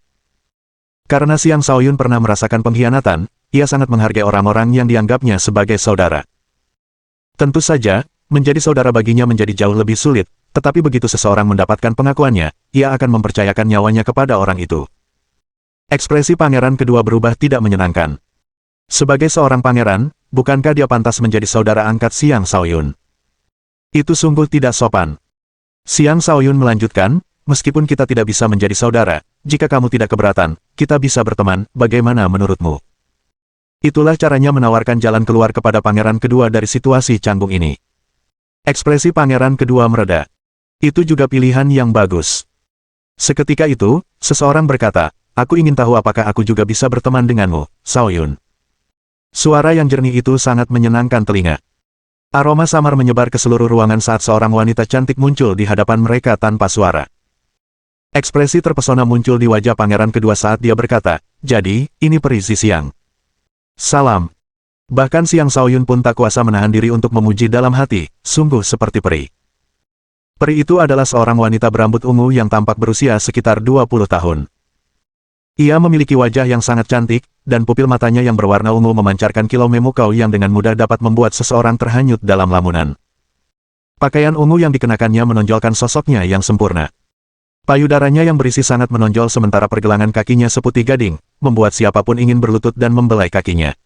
Karena Xiang Xiaoyun pernah merasakan pengkhianatan, ia sangat menghargai orang-orang yang dianggapnya sebagai saudara. Tentu saja, menjadi saudara baginya menjadi jauh lebih sulit, tetapi begitu seseorang mendapatkan pengakuannya, ia akan mempercayakan nyawanya kepada orang itu. Ekspresi pangeran kedua berubah tidak menyenangkan. Sebagai seorang pangeran, bukankah dia pantas menjadi saudara angkat Xiang Xiaoyun? Itu sungguh tidak sopan. Xiang Xiaoyun melanjutkan, meskipun kita tidak bisa menjadi saudara, jika kamu tidak keberatan, kita bisa berteman, bagaimana menurutmu? Itulah caranya menawarkan jalan keluar kepada pangeran kedua dari situasi canggung ini. Ekspresi pangeran kedua mereda. Itu juga pilihan yang bagus. Seketika itu, seseorang berkata, aku ingin tahu apakah aku juga bisa berteman denganmu, Xiaoyun. Suara yang jernih itu sangat menyenangkan telinga. Aroma samar menyebar ke seluruh ruangan saat seorang wanita cantik muncul di hadapan mereka tanpa suara. Ekspresi terpesona muncul di wajah pangeran kedua saat dia berkata, jadi, ini peri Xiang. Salam. Bahkan Xiang Xiaoyun pun tak kuasa menahan diri untuk memuji dalam hati, sungguh seperti peri. Peri itu adalah seorang wanita berambut ungu yang tampak berusia sekitar 20 tahun. Ia memiliki wajah yang sangat cantik, dan pupil matanya yang berwarna ungu memancarkan kilau memukau yang dengan mudah dapat membuat seseorang terhanyut dalam lamunan. Pakaian ungu yang dikenakannya menonjolkan sosoknya yang sempurna. Payudaranya yang berisi sangat menonjol sementara pergelangan kakinya seputih gading, membuat siapapun ingin berlutut dan membelai kakinya.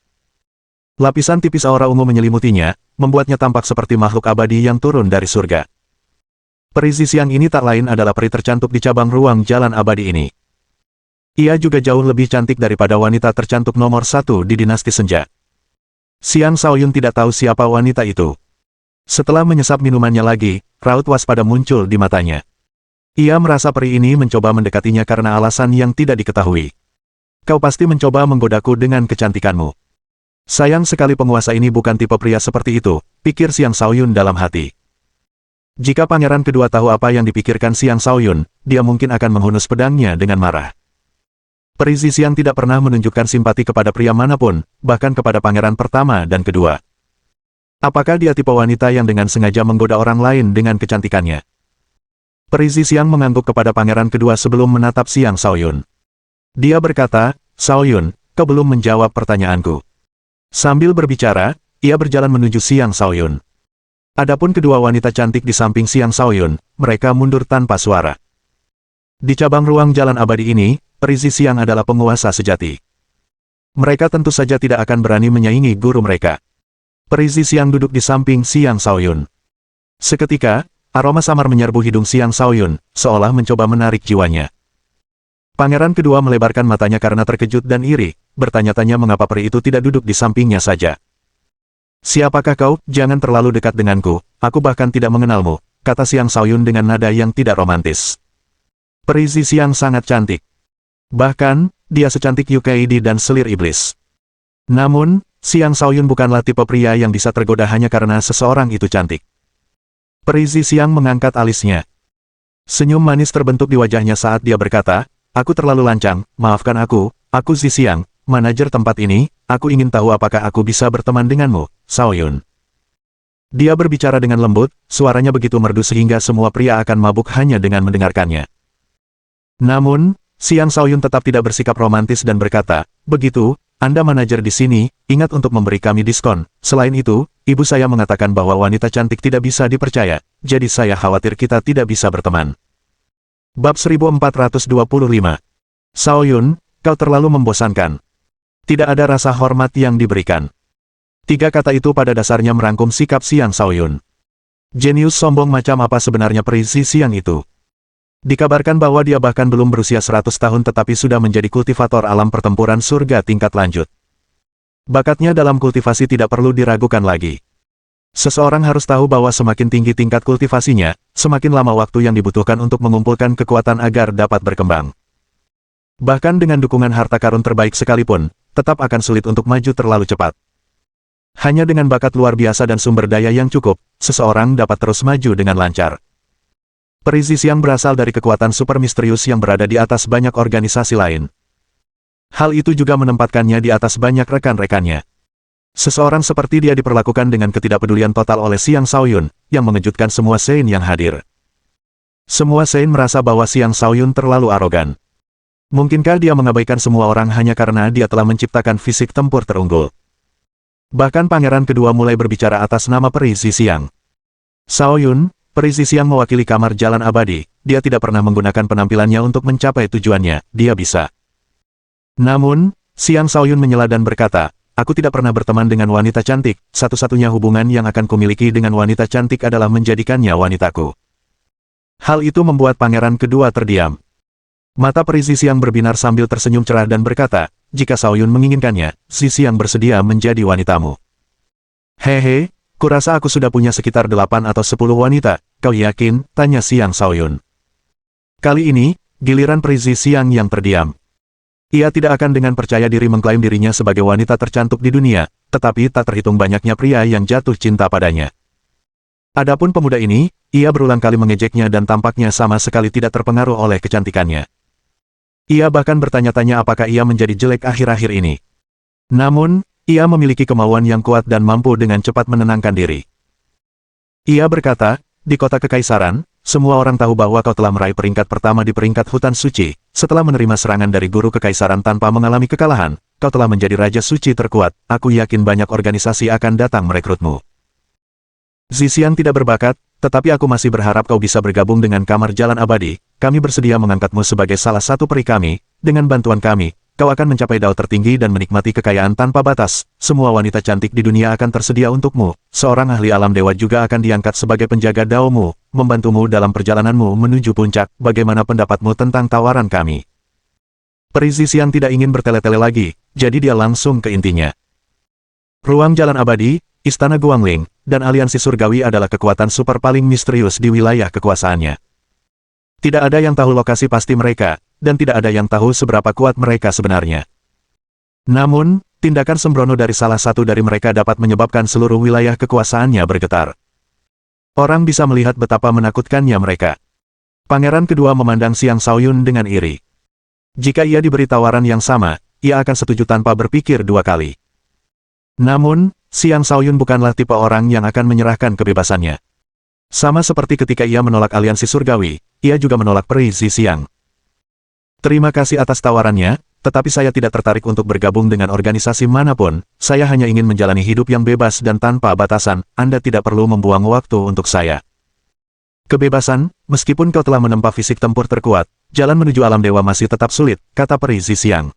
Lapisan tipis aura ungu menyelimutinya, membuatnya tampak seperti makhluk abadi yang turun dari surga. Peri Xiang ini tak lain adalah peri tercantik di cabang ruang jalan abadi ini. Ia juga jauh lebih cantik daripada wanita tercantik nomor 1 di dinasti Senja. Xiang Xiaoyun tidak tahu siapa wanita itu. Setelah menyesap minumannya lagi, raut waspada muncul di matanya. Ia merasa peri ini mencoba mendekatinya karena alasan yang tidak diketahui. Kau pasti mencoba menggodaku dengan kecantikanmu. Sayang sekali penguasa ini bukan tipe pria seperti itu, pikir Xiang Xiaoyun dalam hati. Jika pangeran kedua tahu apa yang dipikirkan Xiang Xiaoyun, dia mungkin akan menghunus pedangnya dengan marah. Peri Xiang tidak pernah menunjukkan simpati kepada pria manapun, bahkan kepada pangeran pertama dan kedua. Apakah dia tipe wanita yang dengan sengaja menggoda orang lain dengan kecantikannya? Peri Xiang mengangguk kepada pangeran kedua sebelum menatap Xiang Xiaoyun. Dia berkata, Xiaoyun, kau belum menjawab pertanyaanku. Sambil berbicara, ia berjalan menuju Xiang Xiaoyun. Adapun kedua wanita cantik di samping Xiang Xiaoyun, mereka mundur tanpa suara. Di cabang ruang jalan abadi ini, Peri Xiang adalah penguasa sejati. Mereka tentu saja tidak akan berani menyaingi guru mereka. Peri Xiang duduk di samping Xiang Xiaoyun. Seketika, aroma samar menyerbu hidung Xiang Xiaoyun, seolah mencoba menarik jiwanya. Pangeran kedua melebarkan matanya karena terkejut dan iri, bertanya-tanya mengapa peri itu tidak duduk di sampingnya saja. Siapakah kau? Jangan terlalu dekat denganku, aku bahkan tidak mengenalmu, kata Xiang Xiaoyun dengan nada yang tidak romantis. Peri Xiang sangat cantik. Bahkan, dia secantik Yukaidi dan selir iblis. Namun, Xiang Xiaoyun bukanlah tipe pria yang bisa tergoda hanya karena seseorang itu cantik. Peri Xiang mengangkat alisnya. Senyum manis terbentuk di wajahnya saat dia berkata, aku terlalu lancang, maafkan aku Zixiang, manajer tempat ini, aku ingin tahu apakah aku bisa berteman denganmu, Xiaoyun. Dia berbicara dengan lembut, suaranya begitu merdu sehingga semua pria akan mabuk hanya dengan mendengarkannya. Namun, Xiang Xiaoyun tetap tidak bersikap romantis dan berkata, begitu, Anda manajer di sini, ingat untuk memberi kami diskon. Selain itu, ibu saya mengatakan bahwa wanita cantik tidak bisa dipercaya, jadi saya khawatir kita tidak bisa berteman. Bab 1425. Xiaoyun, kau terlalu membosankan. Tidak ada rasa hormat yang diberikan. 3 kata itu pada dasarnya merangkum sikap Xiang Xiaoyun. Jenius sombong macam apa sebenarnya peri Xiang itu? Dikabarkan bahwa dia bahkan belum berusia 100 tahun tetapi sudah menjadi kultivator alam pertempuran surga tingkat lanjut. Bakatnya dalam kultivasi tidak perlu diragukan lagi. Seseorang harus tahu bahwa semakin tinggi tingkat kultivasinya, semakin lama waktu yang dibutuhkan untuk mengumpulkan kekuatan agar dapat berkembang. Bahkan dengan dukungan harta karun terbaik sekalipun, tetap akan sulit untuk maju terlalu cepat. Hanya dengan bakat luar biasa dan sumber daya yang cukup, seseorang dapat terus maju dengan lancar. Peri Xiang berasal dari kekuatan super misterius yang berada di atas banyak organisasi lain. Hal itu juga menempatkannya di atas banyak rekan-rekannya. Seseorang seperti dia diperlakukan dengan ketidakpedulian total oleh Xiang Xiaoyun, yang mengejutkan semua Sein yang hadir. Semua Sein merasa bahwa Xiang Xiaoyun terlalu arogan. Mungkinkah dia mengabaikan semua orang hanya karena dia telah menciptakan fisik tempur terunggul? Bahkan pangeran kedua mulai berbicara atas nama peri Xiang. Xiaoyun, peri Xiang mewakili kamar jalan abadi, dia tidak pernah menggunakan penampilannya untuk mencapai tujuannya, dia bisa. Namun, Xiang Xiaoyun menyela dan berkata, aku tidak pernah berteman dengan wanita cantik, satu-satunya hubungan yang akan kumiliki dengan wanita cantik adalah menjadikannya wanitaku. Hal itu membuat pangeran kedua terdiam. Mata peri Xiang berbinar sambil tersenyum cerah dan berkata, jika Xiaoyun menginginkannya, Xiang bersedia menjadi wanitamu. Hehe, kurasa aku sudah punya sekitar 8 atau 10 wanita, kau yakin? Tanya Xiang Xiaoyun. Kali ini, giliran peri Xiang yang terdiam. Ia tidak akan dengan percaya diri mengklaim dirinya sebagai wanita tercantik di dunia, tetapi tak terhitung banyaknya pria yang jatuh cinta padanya. Adapun pemuda ini, ia berulang kali mengejeknya dan tampaknya sama sekali tidak terpengaruh oleh kecantikannya. Ia bahkan bertanya-tanya apakah ia menjadi jelek akhir-akhir ini. Namun, ia memiliki kemauan yang kuat dan mampu dengan cepat menenangkan diri. Ia berkata, di kota kekaisaran, semua orang tahu bahwa kau telah meraih peringkat pertama di peringkat hutan suci. Setelah menerima serangan dari guru kekaisaran tanpa mengalami kekalahan, kau telah menjadi raja suci terkuat. Aku yakin banyak organisasi akan datang merekrutmu. Xiang tidak berbakat, tetapi aku masih berharap kau bisa bergabung dengan kamar jalan abadi. Kami bersedia mengangkatmu sebagai salah satu peri kami. Dengan bantuan kami, kau akan mencapai dao tertinggi dan menikmati kekayaan tanpa batas. Semua wanita cantik di dunia akan tersedia untukmu. Seorang ahli alam dewa juga akan diangkat sebagai penjaga daomu, membantumu dalam perjalananmu menuju puncak. Bagaimana pendapatmu tentang tawaran kami? Peri Xiang tidak ingin bertele-tele lagi, jadi dia langsung ke intinya. Ruang jalan abadi, Istana Guangling, dan aliansi surgawi adalah kekuatan super paling misterius di wilayah kekuasaannya. Tidak ada yang tahu lokasi pasti mereka, dan tidak ada yang tahu seberapa kuat mereka sebenarnya. Namun, tindakan sembrono dari salah satu dari mereka dapat menyebabkan seluruh wilayah kekuasaannya bergetar. Orang bisa melihat betapa menakutkannya mereka. Pangeran kedua memandang Xiang Xiaoyun dengan iri. Jika ia diberi tawaran yang sama, ia akan setuju tanpa berpikir 2 kali. Namun, Xiang Xiaoyun bukanlah tipe orang yang akan menyerahkan kebebasannya. Sama seperti ketika ia menolak aliansi surgawi, ia juga menolak peri Xiang. Terima kasih atas tawarannya, tetapi saya tidak tertarik untuk bergabung dengan organisasi manapun. Saya hanya ingin menjalani hidup yang bebas dan tanpa batasan. Anda tidak perlu membuang waktu untuk saya. Kebebasan, meskipun kau telah menempa fisik tempur terkuat, jalan menuju alam dewa masih tetap sulit, kata peri Xiang.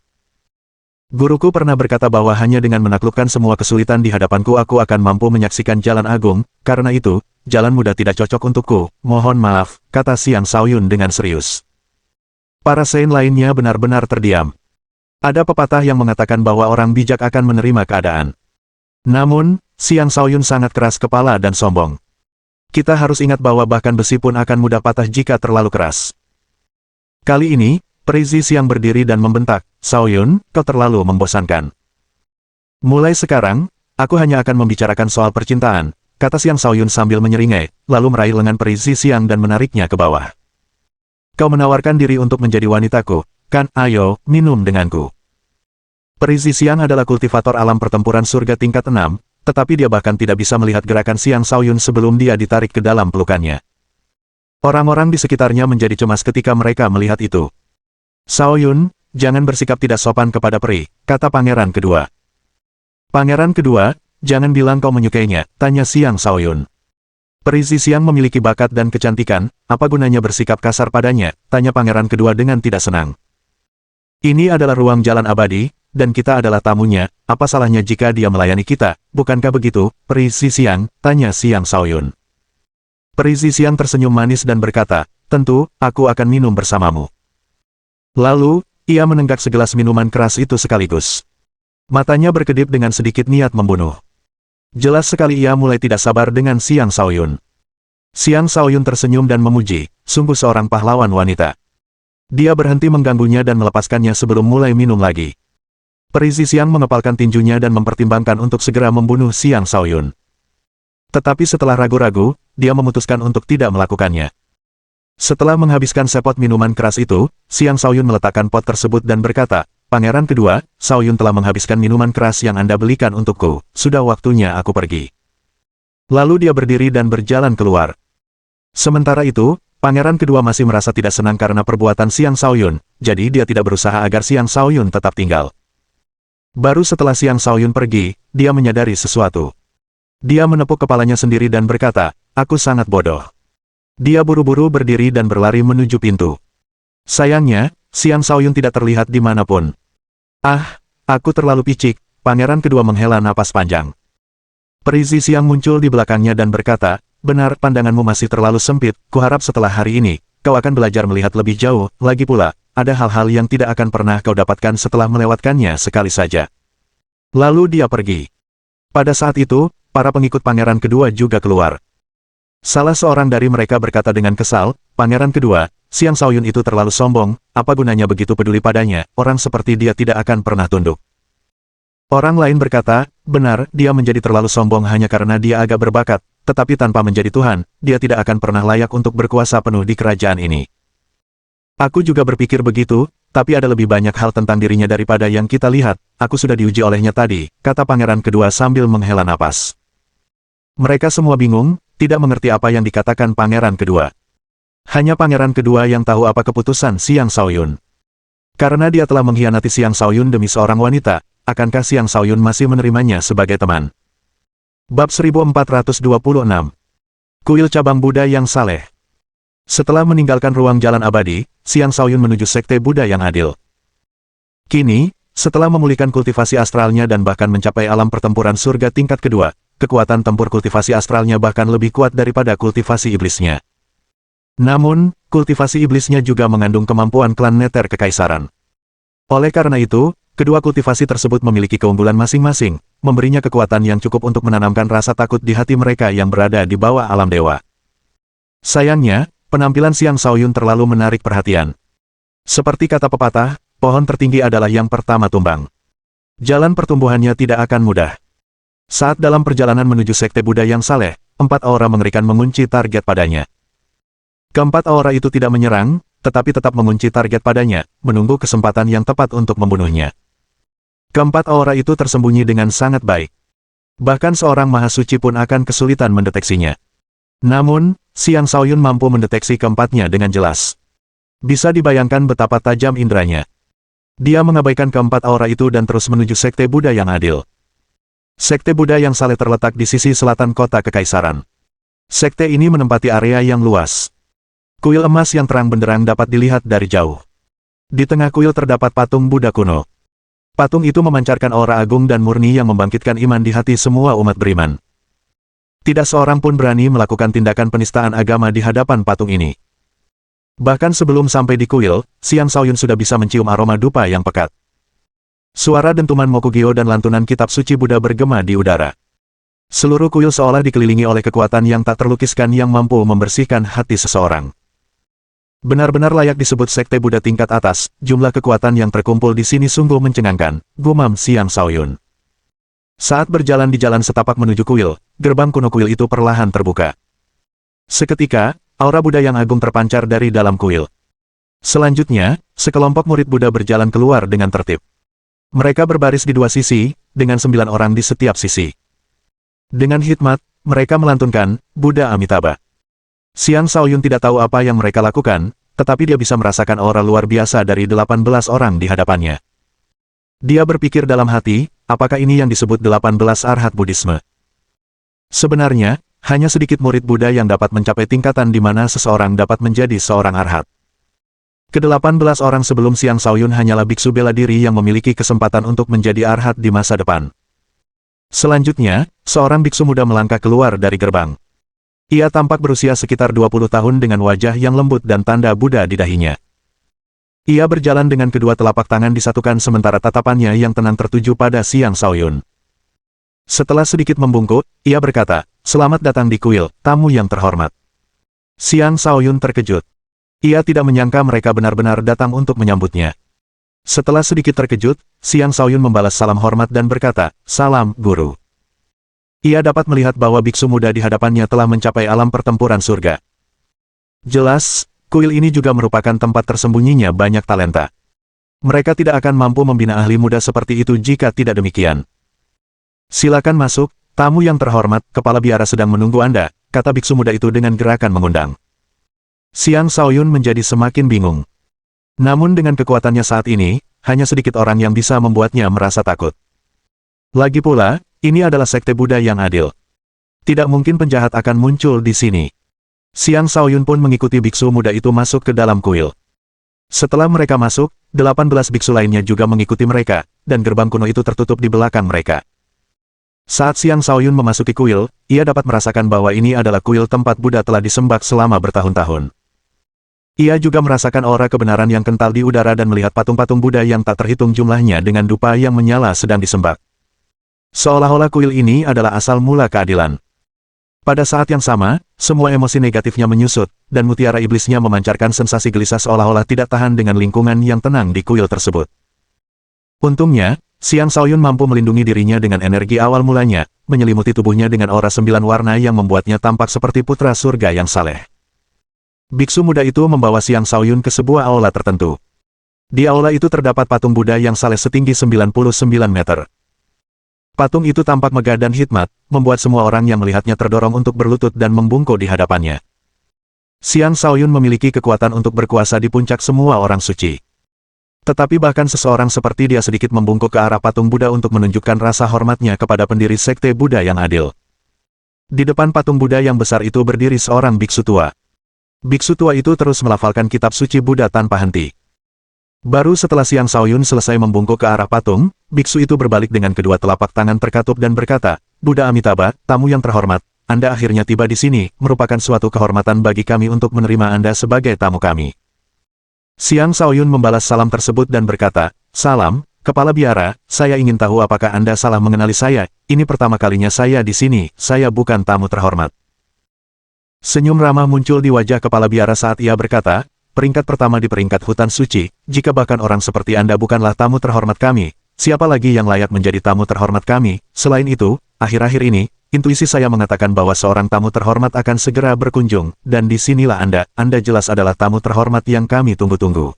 Guruku pernah berkata bahwa hanya dengan menaklukkan semua kesulitan di hadapanku aku akan mampu menyaksikan jalan agung. Karena itu, jalan mudah tidak cocok untukku. Mohon maaf, kata Xiang Xiaoyun dengan serius. Para Sein lainnya benar-benar terdiam. Ada pepatah yang mengatakan bahwa orang bijak akan menerima keadaan. Namun, Xiang Xiaoyun sangat keras kepala dan sombong. Kita harus ingat bahwa bahkan besi pun akan mudah patah jika terlalu keras. Kali ini, peri Xiang berdiri dan membentak, Xiaoyun, kau terlalu membosankan. Mulai sekarang, aku hanya akan membicarakan soal percintaan, kata Xiang Xiaoyun sambil menyeringai, lalu meraih lengan peri Xiang dan menariknya ke bawah. Kau menawarkan diri untuk menjadi wanitaku, kan? Ayo, minum denganku. Peri Zixiang adalah kultivator alam pertempuran surga tingkat 6, tetapi dia bahkan tidak bisa melihat gerakan Xiang Shaoyun sebelum dia ditarik ke dalam pelukannya. Orang-orang di sekitarnya menjadi cemas ketika mereka melihat itu. Shaoyun, jangan bersikap tidak sopan kepada peri, kata pangeran kedua. Pangeran kedua, jangan bilang kau menyukainya, tanya Xiang Shaoyun. Peri Zixiang memiliki bakat dan kecantikan, apa gunanya bersikap kasar padanya, tanya pangeran kedua dengan tidak senang. Ini adalah ruang jalan abadi, dan kita adalah tamunya, apa salahnya jika dia melayani kita, bukankah begitu, Peri Zixiang, tanya Xiang Shaoyun. Peri Zixiang tersenyum manis dan berkata, tentu, aku akan minum bersamamu. Lalu, ia menenggak segelas minuman keras itu sekaligus. Matanya berkedip dengan sedikit niat membunuh. Jelas sekali ia mulai tidak sabar dengan Xiang Shaoyun. Xiang Shaoyun tersenyum dan memuji, sungguh seorang pahlawan wanita. Dia berhenti mengganggunya dan melepaskannya sebelum mulai minum lagi. Peri Zixiang mengepalkan tinjunya dan mempertimbangkan untuk segera membunuh Xiang Shaoyun. Tetapi setelah ragu-ragu, dia memutuskan untuk tidak melakukannya. Setelah menghabiskan sepot minuman keras itu, Xiang Shaoyun meletakkan pot tersebut dan berkata, Pangeran kedua, Shaoyun telah menghabiskan minuman keras yang Anda belikan untukku, sudah waktunya aku pergi. Lalu dia berdiri dan berjalan keluar. Sementara itu, pangeran kedua masih merasa tidak senang karena perbuatan Xiang Shaoyun, jadi dia tidak berusaha agar Xiang Shaoyun tetap tinggal. Baru setelah Xiang Shaoyun pergi, dia menyadari sesuatu. Dia menepuk kepalanya sendiri dan berkata, aku sangat bodoh. Dia buru-buru berdiri dan berlari menuju pintu. Sayangnya, Xiang Shaoyun tidak terlihat dimanapun. Ah, aku terlalu picik, pangeran kedua menghela napas panjang. Peri Zixiang muncul di belakangnya dan berkata, benar, pandanganmu masih terlalu sempit, kuharap setelah hari ini, kau akan belajar melihat lebih jauh, lagi pula, ada hal-hal yang tidak akan pernah kau dapatkan setelah melewatkannya sekali saja. Lalu dia pergi. Pada saat itu, para pengikut pangeran kedua juga keluar. Salah seorang dari mereka berkata dengan kesal, pangeran kedua, Xiang Shaoyun itu terlalu sombong, apa gunanya begitu peduli padanya, orang seperti dia tidak akan pernah tunduk. Orang lain berkata, benar, dia menjadi terlalu sombong hanya karena dia agak berbakat, tetapi tanpa menjadi Tuhan, dia tidak akan pernah layak untuk berkuasa penuh di kerajaan ini. Aku juga berpikir begitu, tapi ada lebih banyak hal tentang dirinya daripada yang kita lihat, aku sudah diuji olehnya tadi, kata pangeran kedua sambil menghela napas. Mereka semua bingung, tidak mengerti apa yang dikatakan pangeran kedua. Hanya pangeran kedua yang tahu apa keputusan Xiang Shaoyun. Karena dia telah mengkhianati Xiang Shaoyun demi seorang wanita, akankah Xiang Shaoyun masih menerimanya sebagai teman? Bab 1426. Kuil Cabang Buddha yang Saleh. Setelah meninggalkan ruang jalan abadi, Xiang Shaoyun menuju sekte Buddha yang adil. Kini, setelah memulihkan kultivasi astralnya dan bahkan mencapai alam pertempuran surga tingkat kedua, kekuatan tempur kultivasi astralnya bahkan lebih kuat daripada kultivasi iblisnya. Namun, kultivasi iblisnya juga mengandung kemampuan klan Neter Kekaisaran. Oleh karena itu, kedua kultivasi tersebut memiliki keunggulan masing-masing, memberinya kekuatan yang cukup untuk menanamkan rasa takut di hati mereka yang berada di bawah alam dewa. Sayangnya, penampilan Xiang Shaoyun terlalu menarik perhatian. Seperti kata pepatah, pohon tertinggi adalah yang pertama tumbang. Jalan pertumbuhannya tidak akan mudah. Saat dalam perjalanan menuju sekte Buddha yang saleh, 4 aura mengerikan mengunci target padanya. Keempat aura itu tidak menyerang, tetapi tetap mengunci target padanya, menunggu kesempatan yang tepat untuk membunuhnya. Keempat aura itu tersembunyi dengan sangat baik. Bahkan seorang mahasuci pun akan kesulitan mendeteksinya. Namun, Xiang Shaoyun mampu mendeteksi keempatnya dengan jelas. Bisa dibayangkan betapa tajam inderanya. Dia mengabaikan keempat aura itu dan terus menuju sekte Buddha yang adil. Sekte Buddha yang saleh terletak di sisi selatan kota Kekaisaran. Sekte ini menempati area yang luas. Kuil emas yang terang benderang dapat dilihat dari jauh. Di tengah kuil terdapat patung Buddha kuno. Patung itu memancarkan aura agung dan murni yang membangkitkan iman di hati semua umat beriman. Tidak seorang pun berani melakukan tindakan penistaan agama di hadapan patung ini. Bahkan sebelum sampai di kuil, Xiang Shaoyun sudah bisa mencium aroma dupa yang pekat. Suara dentuman Mokugyo dan lantunan kitab suci Buddha bergema di udara. Seluruh kuil seolah dikelilingi oleh kekuatan yang tak terlukiskan yang mampu membersihkan hati seseorang. Benar-benar layak disebut sekte Buddha tingkat atas, jumlah kekuatan yang terkumpul di sini sungguh mencengangkan, gumam Xiang Shaoyun. Saat berjalan di jalan setapak menuju kuil, gerbang kuno kuil itu perlahan terbuka. Seketika, aura Buddha yang agung terpancar dari dalam kuil. Selanjutnya, sekelompok murid Buddha berjalan keluar dengan tertib. Mereka berbaris di dua sisi, dengan 9 orang di setiap sisi. Dengan hikmat, mereka melantunkan, Buddha Amitabha. Xiang Shaoyun tidak tahu apa yang mereka lakukan, tetapi dia bisa merasakan aura luar biasa dari 18 orang di hadapannya. Dia berpikir dalam hati, apakah ini yang disebut 18 arhat Buddhisme? Sebenarnya, hanya sedikit murid Buddha yang dapat mencapai tingkatan di mana seseorang dapat menjadi seorang arhat. Ke-18 orang sebelum Xiang Shaoyun hanyalah biksu bela diri yang memiliki kesempatan untuk menjadi arhat di masa depan. Selanjutnya, seorang biksu muda melangkah keluar dari gerbang. Ia tampak berusia sekitar 20 tahun dengan wajah yang lembut dan tanda Buddha di dahinya. Ia berjalan dengan kedua telapak tangan disatukan sementara tatapannya yang tenang tertuju pada Xiang Shaoyun. Setelah sedikit membungkuk, ia berkata, "Selamat datang di kuil, tamu yang terhormat." Xiang Shaoyun terkejut. Ia tidak menyangka mereka benar-benar datang untuk menyambutnya. Setelah sedikit terkejut, Xiang Shaoyun membalas salam hormat dan berkata, "Salam, Guru." Ia dapat melihat bahwa biksu muda di hadapannya telah mencapai alam pertempuran surga. Jelas, kuil ini juga merupakan tempat tersembunyinya banyak talenta. Mereka tidak akan mampu membina ahli muda seperti itu jika tidak demikian. "Silakan masuk, tamu yang terhormat, kepala biara sedang menunggu Anda," kata biksu muda itu dengan gerakan mengundang. Xiang Shaoyun menjadi semakin bingung. Namun dengan kekuatannya saat ini, hanya sedikit orang yang bisa membuatnya merasa takut. Lagi pula, ini adalah sekte Buddha yang adil. Tidak mungkin penjahat akan muncul di sini. Xiang Shaoyun pun mengikuti biksu muda itu masuk ke dalam kuil. Setelah mereka masuk, 18 biksu lainnya juga mengikuti mereka, dan gerbang kuno itu tertutup di belakang mereka. Saat Xiang Shaoyun memasuki kuil, ia dapat merasakan bahwa ini adalah kuil tempat Buddha telah disembah selama bertahun-tahun. Ia juga merasakan aura kebenaran yang kental di udara dan melihat patung-patung Buddha yang tak terhitung jumlahnya dengan dupa yang menyala sedang disembah. Seolah-olah kuil ini adalah asal mula keadilan. Pada saat yang sama, semua emosi negatifnya menyusut, dan mutiara iblisnya memancarkan sensasi gelisah seolah-olah tidak tahan dengan lingkungan yang tenang di kuil tersebut. Untungnya, Xiang Shaoyun mampu melindungi dirinya dengan energi awal mulanya, menyelimuti tubuhnya dengan aura 9 warna yang membuatnya tampak seperti putra surga yang saleh. Biksu muda itu membawa Xiang Shaoyun ke sebuah aula tertentu. Di aula itu terdapat patung Buddha yang saleh setinggi 99 meter. Patung itu tampak megah dan hikmat, membuat semua orang yang melihatnya terdorong untuk berlutut dan membungkuk di hadapannya. Xiang Shaoyun memiliki kekuatan untuk berkuasa di puncak semua orang suci. Tetapi bahkan seseorang seperti dia sedikit membungkuk ke arah patung Buddha untuk menunjukkan rasa hormatnya kepada pendiri sekte Buddha yang adil. Di depan patung Buddha yang besar itu berdiri seorang biksu tua. Biksu tua itu terus melafalkan kitab suci Buddha tanpa henti. Baru setelah Xiang Shaoyun selesai membungkuk ke arah patung, biksu itu berbalik dengan kedua telapak tangan terkatup dan berkata, "Buddha Amitabha, tamu yang terhormat, Anda akhirnya tiba di sini, merupakan suatu kehormatan bagi kami untuk menerima Anda sebagai tamu kami." Xiang Shaoyun membalas salam tersebut dan berkata, "Salam, Kepala Biara, saya ingin tahu apakah Anda salah mengenali saya, ini pertama kalinya saya di sini, saya bukan tamu terhormat." Senyum ramah muncul di wajah Kepala Biara saat ia berkata, "Peringkat pertama di peringkat hutan suci, jika bahkan orang seperti Anda bukanlah tamu terhormat kami, siapa lagi yang layak menjadi tamu terhormat kami? Selain itu, akhir-akhir ini, intuisi saya mengatakan bahwa seorang tamu terhormat akan segera berkunjung, dan disinilah Anda jelas adalah tamu terhormat yang kami tunggu-tunggu."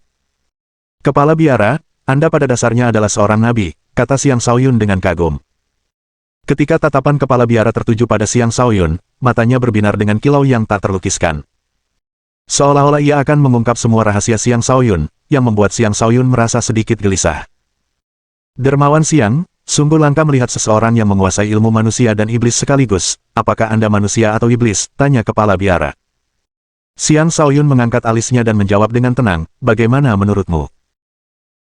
"Kepala Biara, Anda pada dasarnya adalah seorang nabi," kata Xiang Shaoyun dengan kagum. Ketika tatapan Kepala Biara tertuju pada Xiang Shaoyun, matanya berbinar dengan kilau yang tak terlukiskan. Seolah-olah ia akan mengungkap semua rahasia Xiang Shaoyun, yang membuat Xiang Shaoyun merasa sedikit gelisah. "Dermawan Xiang, sungguh langka melihat seseorang yang menguasai ilmu manusia dan iblis sekaligus. Apakah Anda manusia atau iblis?" tanya Kepala Biara. Xiang Shaoyun mengangkat alisnya dan menjawab dengan tenang, "Bagaimana menurutmu?"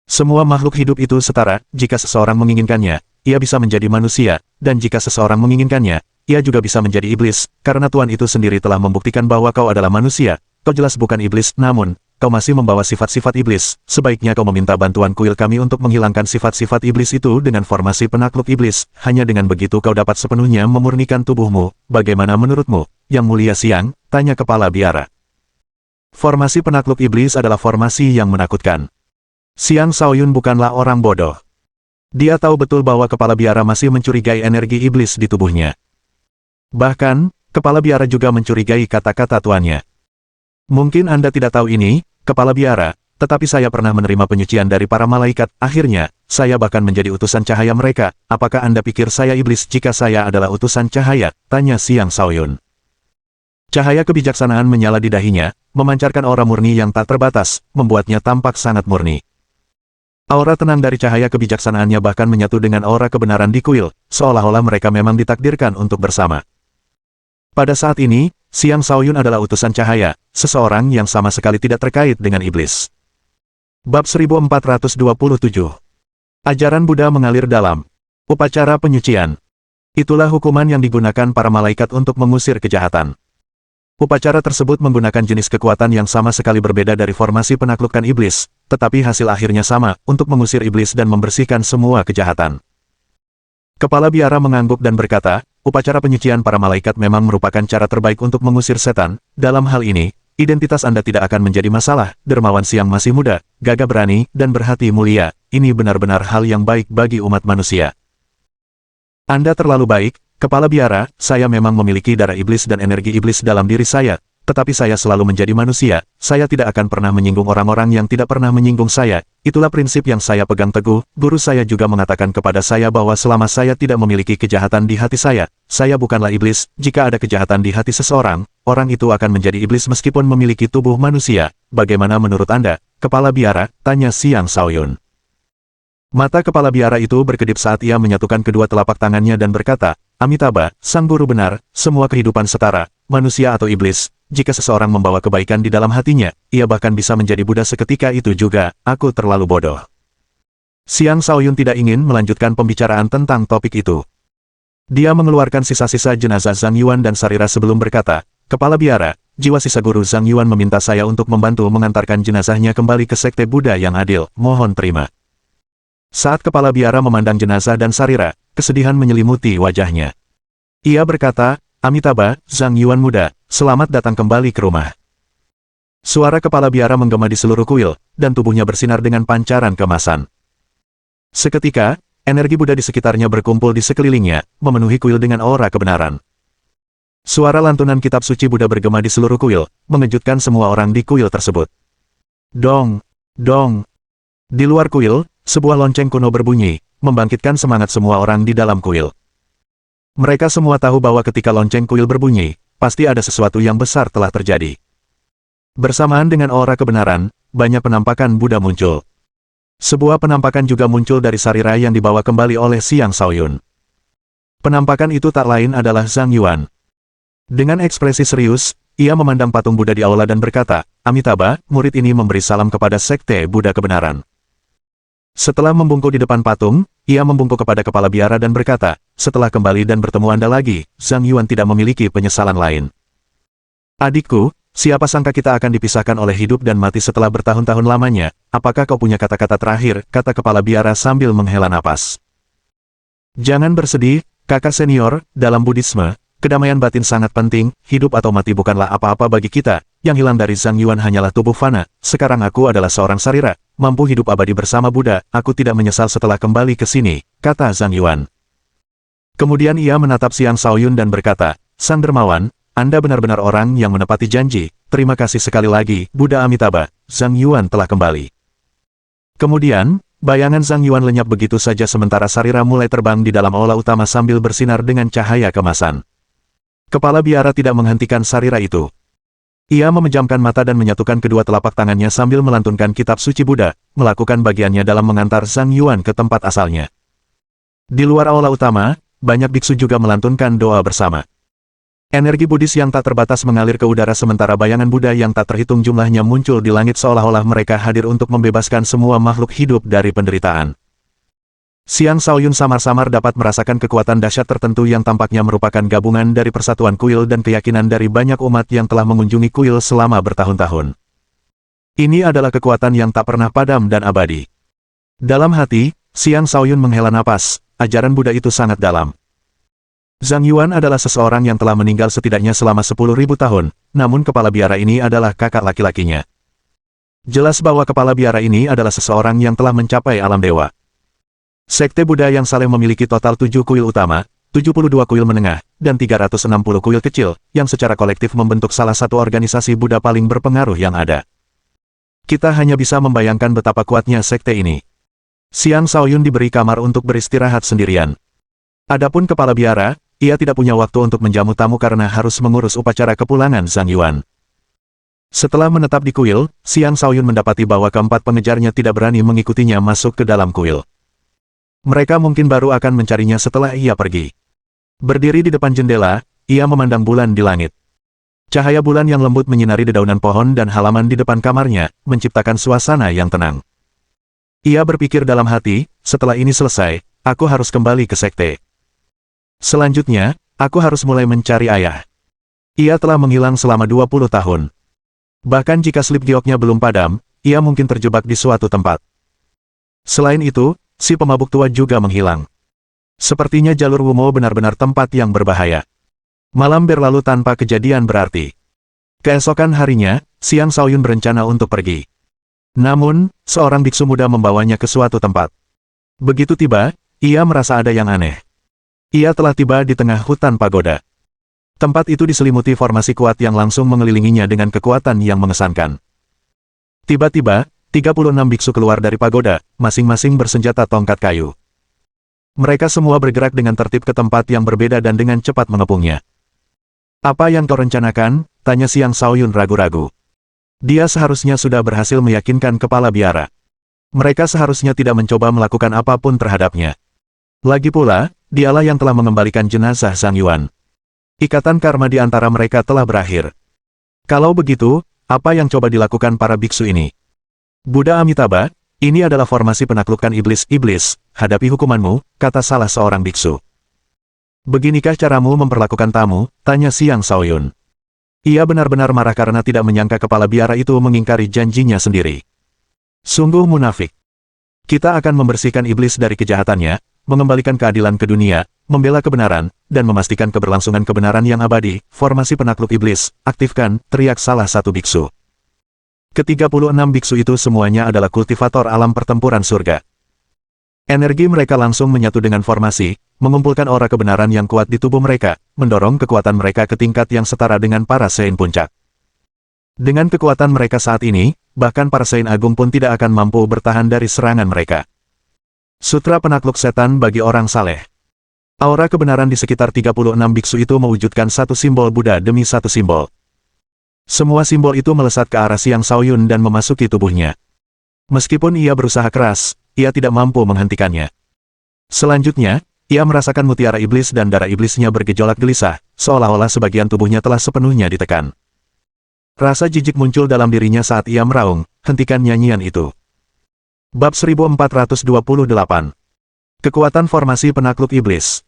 "Semua makhluk hidup itu setara, jika seseorang menginginkannya, ia bisa menjadi manusia, dan jika seseorang menginginkannya, ia juga bisa menjadi iblis, karena Tuhan itu sendiri telah membuktikan bahwa kau adalah manusia. Kau jelas bukan iblis, namun, kau masih membawa sifat-sifat iblis. Sebaiknya kau meminta bantuan kuil kami untuk menghilangkan sifat-sifat iblis itu dengan formasi penakluk iblis. Hanya dengan begitu kau dapat sepenuhnya memurnikan tubuhmu. Bagaimana menurutmu, Yang Mulia Xiang?" tanya Kepala Biara. Formasi penakluk iblis adalah formasi yang menakutkan. Xiang Shaoyun bukanlah orang bodoh. Dia tahu betul bahwa Kepala Biara masih mencurigai energi iblis di tubuhnya. Bahkan, Kepala Biara juga mencurigai kata-kata tuannya. "Mungkin Anda tidak tahu ini, Kepala Biara, tetapi saya pernah menerima penyucian dari para malaikat. Akhirnya, saya bahkan menjadi utusan cahaya mereka. Apakah Anda pikir saya iblis jika saya adalah utusan cahaya? Tanya Xiang Shaoyun. Cahaya kebijaksanaan menyala di dahinya, memancarkan aura murni yang tak terbatas, membuatnya tampak sangat murni. Aura tenang dari cahaya kebijaksanaannya bahkan menyatu dengan aura kebenaran di kuil, seolah-olah mereka memang ditakdirkan untuk bersama. Pada saat ini, Xiang Shaoyun adalah utusan cahaya, seseorang yang sama sekali tidak terkait dengan iblis. Bab 1427. Ajaran Buddha mengalir dalam upacara penyucian. Itulah hukuman yang digunakan para malaikat untuk mengusir kejahatan. Upacara tersebut menggunakan jenis kekuatan yang sama sekali berbeda dari formasi penaklukkan iblis, tetapi hasil akhirnya sama, untuk mengusir iblis dan membersihkan semua kejahatan. Kepala biara mengangguk dan berkata, upacara penyucian para malaikat memang merupakan cara terbaik untuk mengusir setan. Dalam hal ini, identitas Anda tidak akan menjadi masalah. Dermawan Siang masih muda, gagah berani, dan berhati mulia. Ini benar-benar hal yang baik bagi umat manusia. Anda terlalu baik, Kepala biara. Saya memang memiliki darah iblis dan energi iblis dalam diri saya, tetapi saya selalu menjadi manusia. Saya tidak akan pernah menyinggung orang-orang yang tidak pernah menyinggung saya. Itulah prinsip yang saya pegang teguh. Guru saya juga mengatakan kepada saya bahwa selama saya tidak memiliki kejahatan di hati saya bukanlah iblis. Jika ada kejahatan di hati seseorang, orang itu akan menjadi iblis meskipun memiliki tubuh manusia. Bagaimana menurut Anda, Kepala biara? Tanya Xiang Shaoyun. Mata kepala biara itu berkedip saat ia menyatukan kedua telapak tangannya dan berkata, Amitabha, sang guru benar, semua kehidupan setara, manusia atau iblis. Jika seseorang membawa kebaikan di dalam hatinya, ia bahkan bisa menjadi Buddha seketika itu juga. Aku terlalu bodoh. Xiang Shaoyun tidak ingin melanjutkan pembicaraan tentang topik itu. Dia mengeluarkan sisa-sisa jenazah Zhang Yuan dan Sarira sebelum berkata, Kepala biara, jiwa sisa guru Zhang Yuan meminta saya untuk membantu mengantarkan jenazahnya kembali ke sekte Buddha yang adil. Mohon terima. Saat kepala biara memandang jenazah dan Sarira, kesedihan menyelimuti wajahnya. Ia berkata, Amitabha, Zhang Yuan muda, selamat datang kembali ke rumah. Suara kepala biara menggema di seluruh kuil, dan tubuhnya bersinar dengan pancaran keemasan. Seketika, energi Buddha di sekitarnya berkumpul di sekelilingnya, memenuhi kuil dengan aura kebenaran. Suara lantunan kitab suci Buddha bergema di seluruh kuil, mengejutkan semua orang di kuil tersebut. Dong, dong. Di luar kuil, sebuah lonceng kuno berbunyi, membangkitkan semangat semua orang di dalam kuil. Mereka semua tahu bahwa ketika lonceng kuil berbunyi, pasti ada sesuatu yang besar telah terjadi. Bersamaan dengan aura kebenaran, banyak penampakan Buddha muncul. Sebuah penampakan juga muncul dari Sarira yang dibawa kembali oleh Xiang Shaoyun. Penampakan itu tak lain adalah Zhang Yuan. Dengan ekspresi serius, ia memandang patung Buddha di aula dan berkata, Amitabha, murid ini memberi salam kepada sekte Buddha kebenaran. Setelah membungkuk di depan patung, ia membungkuk kepada kepala biara dan berkata, setelah kembali dan bertemu Anda lagi, Zhang Yuan tidak memiliki penyesalan lain. Adikku, siapa sangka kita akan dipisahkan oleh hidup dan mati setelah bertahun-tahun lamanya, apakah kau punya kata-kata terakhir, kata kepala biara sambil menghela napas. Jangan bersedih, kakak senior, dalam Buddhisme, kedamaian batin sangat penting, hidup atau mati bukanlah apa-apa bagi kita, yang hilang dari Zhang Yuan hanyalah tubuh fana, sekarang aku adalah seorang Sarira, mampu hidup abadi bersama Buddha, aku tidak menyesal setelah kembali ke sini, kata Zhang Yuan. Kemudian ia menatap Xiang Shaoyun dan berkata, Sang Dermawan, Anda benar-benar orang yang menepati janji, terima kasih sekali lagi, Buddha Amitabha, Zhang Yuan telah kembali. Kemudian, bayangan Zhang Yuan lenyap begitu saja sementara Sarira mulai terbang di dalam aula utama sambil bersinar dengan cahaya kemasan. Kepala biara tidak menghentikan Sarira itu. Ia memejamkan mata dan menyatukan kedua telapak tangannya sambil melantunkan kitab suci Buddha, melakukan bagiannya dalam mengantar Zhang Yuan ke tempat asalnya. Di luar aula utama, banyak biksu juga melantunkan doa bersama. Energi Buddhis yang tak terbatas mengalir ke udara sementara bayangan Buddha yang tak terhitung jumlahnya muncul di langit seolah-olah mereka hadir untuk membebaskan semua makhluk hidup dari penderitaan. Xiang Shaoyun samar-samar dapat merasakan kekuatan dahsyat tertentu yang tampaknya merupakan gabungan dari persatuan kuil dan keyakinan dari banyak umat yang telah mengunjungi kuil selama bertahun-tahun. Ini adalah kekuatan yang tak pernah padam dan abadi. Dalam hati, Xiang Shaoyun menghela napas, ajaran Buddha itu sangat dalam. Zhang Yuan adalah seseorang yang telah meninggal setidaknya selama 10.000 tahun, namun kepala biara ini adalah kakak laki-lakinya. Jelas bahwa kepala biara ini adalah seseorang yang telah mencapai alam dewa. Sekte Buddha yang saleh memiliki total 7 kuil utama, 72 kuil menengah, dan 360 kuil kecil, yang secara kolektif membentuk salah satu organisasi Buddha paling berpengaruh yang ada. Kita hanya bisa membayangkan betapa kuatnya sekte ini. Xiang Shaoyun diberi kamar untuk beristirahat sendirian. Adapun kepala biara, ia tidak punya waktu untuk menjamu tamu karena harus mengurus upacara kepulangan Zhang Yuan. Setelah menetap di kuil, Xiang Shaoyun mendapati bahwa keempat pengejarnya tidak berani mengikutinya masuk ke dalam kuil. Mereka mungkin baru akan mencarinya setelah ia pergi. Berdiri di depan jendela, ia memandang bulan di langit. Cahaya bulan yang lembut menyinari dedaunan pohon dan halaman di depan kamarnya, menciptakan suasana yang tenang. Ia berpikir dalam hati, setelah ini selesai, aku harus kembali ke sekte. Selanjutnya, aku harus mulai mencari ayah. Ia telah menghilang selama 20 tahun. Bahkan jika slip gioknya belum padam, ia mungkin terjebak di suatu tempat. Selain itu, si pemabuk tua juga menghilang. Sepertinya jalur Wumo benar-benar tempat yang berbahaya. Malam berlalu tanpa kejadian berarti. Keesokan harinya, Xiang Shaoyun berencana untuk pergi. Namun, seorang biksu muda membawanya ke suatu tempat. Begitu tiba, ia merasa ada yang aneh. Ia telah tiba di tengah hutan pagoda. Tempat itu diselimuti formasi kuat yang langsung mengelilinginya dengan kekuatan yang mengesankan. Tiba-tiba, 36 biksu keluar dari pagoda, masing-masing bersenjata tongkat kayu. Mereka semua bergerak dengan tertib ke tempat yang berbeda dan dengan cepat mengepungnya. Apa yang kau rencanakan? Tanya Xiang Shaoyun ragu-ragu. Dia seharusnya sudah berhasil meyakinkan kepala biara. Mereka seharusnya tidak mencoba melakukan apapun terhadapnya. Lagi pula, dialah yang telah mengembalikan jenazah Zhang Yuan. Ikatan karma di antara mereka telah berakhir. Kalau begitu, apa yang coba dilakukan para biksu ini? Buddha Amitabha, ini adalah formasi penaklukan iblis-iblis, hadapi hukumanmu, kata salah seorang biksu. Beginikah caramu memperlakukan tamu? Tanya Xiang Shaoyun. Ia benar-benar marah karena tidak menyangka kepala biara itu mengingkari janjinya sendiri. Sungguh munafik. Kita akan membersihkan iblis dari kejahatannya, mengembalikan keadilan ke dunia, membela kebenaran, dan memastikan keberlangsungan kebenaran yang abadi. Formasi penakluk iblis, aktifkan, teriak salah satu biksu. Ke-36 biksu itu semuanya adalah kultivator alam pertempuran surga. Energi mereka langsung menyatu dengan formasi, mengumpulkan aura kebenaran yang kuat di tubuh mereka, mendorong kekuatan mereka ke tingkat yang setara dengan para Sein puncak. Dengan kekuatan mereka saat ini, bahkan para Sein agung pun tidak akan mampu bertahan dari serangan mereka. Sutra penakluk setan bagi orang saleh. Aura kebenaran di sekitar 36 biksu itu mewujudkan satu simbol Buddha demi satu simbol. Semua simbol itu melesat ke arah Xiang Shaoyun dan memasuki tubuhnya. Meskipun ia berusaha keras, ia tidak mampu menghentikannya. Selanjutnya, ia merasakan mutiara iblis dan darah iblisnya bergejolak gelisah, seolah-olah sebagian tubuhnya telah sepenuhnya ditekan. Rasa jijik muncul dalam dirinya saat ia meraung, hentikan nyanyian itu. Bab 1428. Kekuatan formasi penakluk iblis.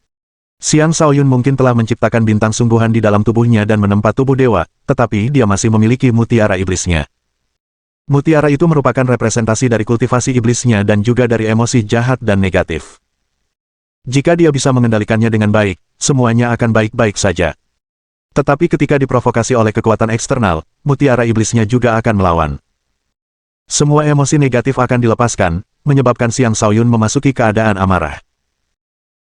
Xiang Shaoyun mungkin telah menciptakan bintang sungguhan di dalam tubuhnya dan menempa tubuh dewa, tetapi dia masih memiliki mutiara iblisnya. Mutiara itu merupakan representasi dari kultivasi iblisnya dan juga dari emosi jahat dan negatif. Jika dia bisa mengendalikannya dengan baik, semuanya akan baik-baik saja. Tetapi ketika diprovokasi oleh kekuatan eksternal, mutiara iblisnya juga akan melawan. Semua emosi negatif akan dilepaskan, menyebabkan Xiang Shaoyun memasuki keadaan amarah.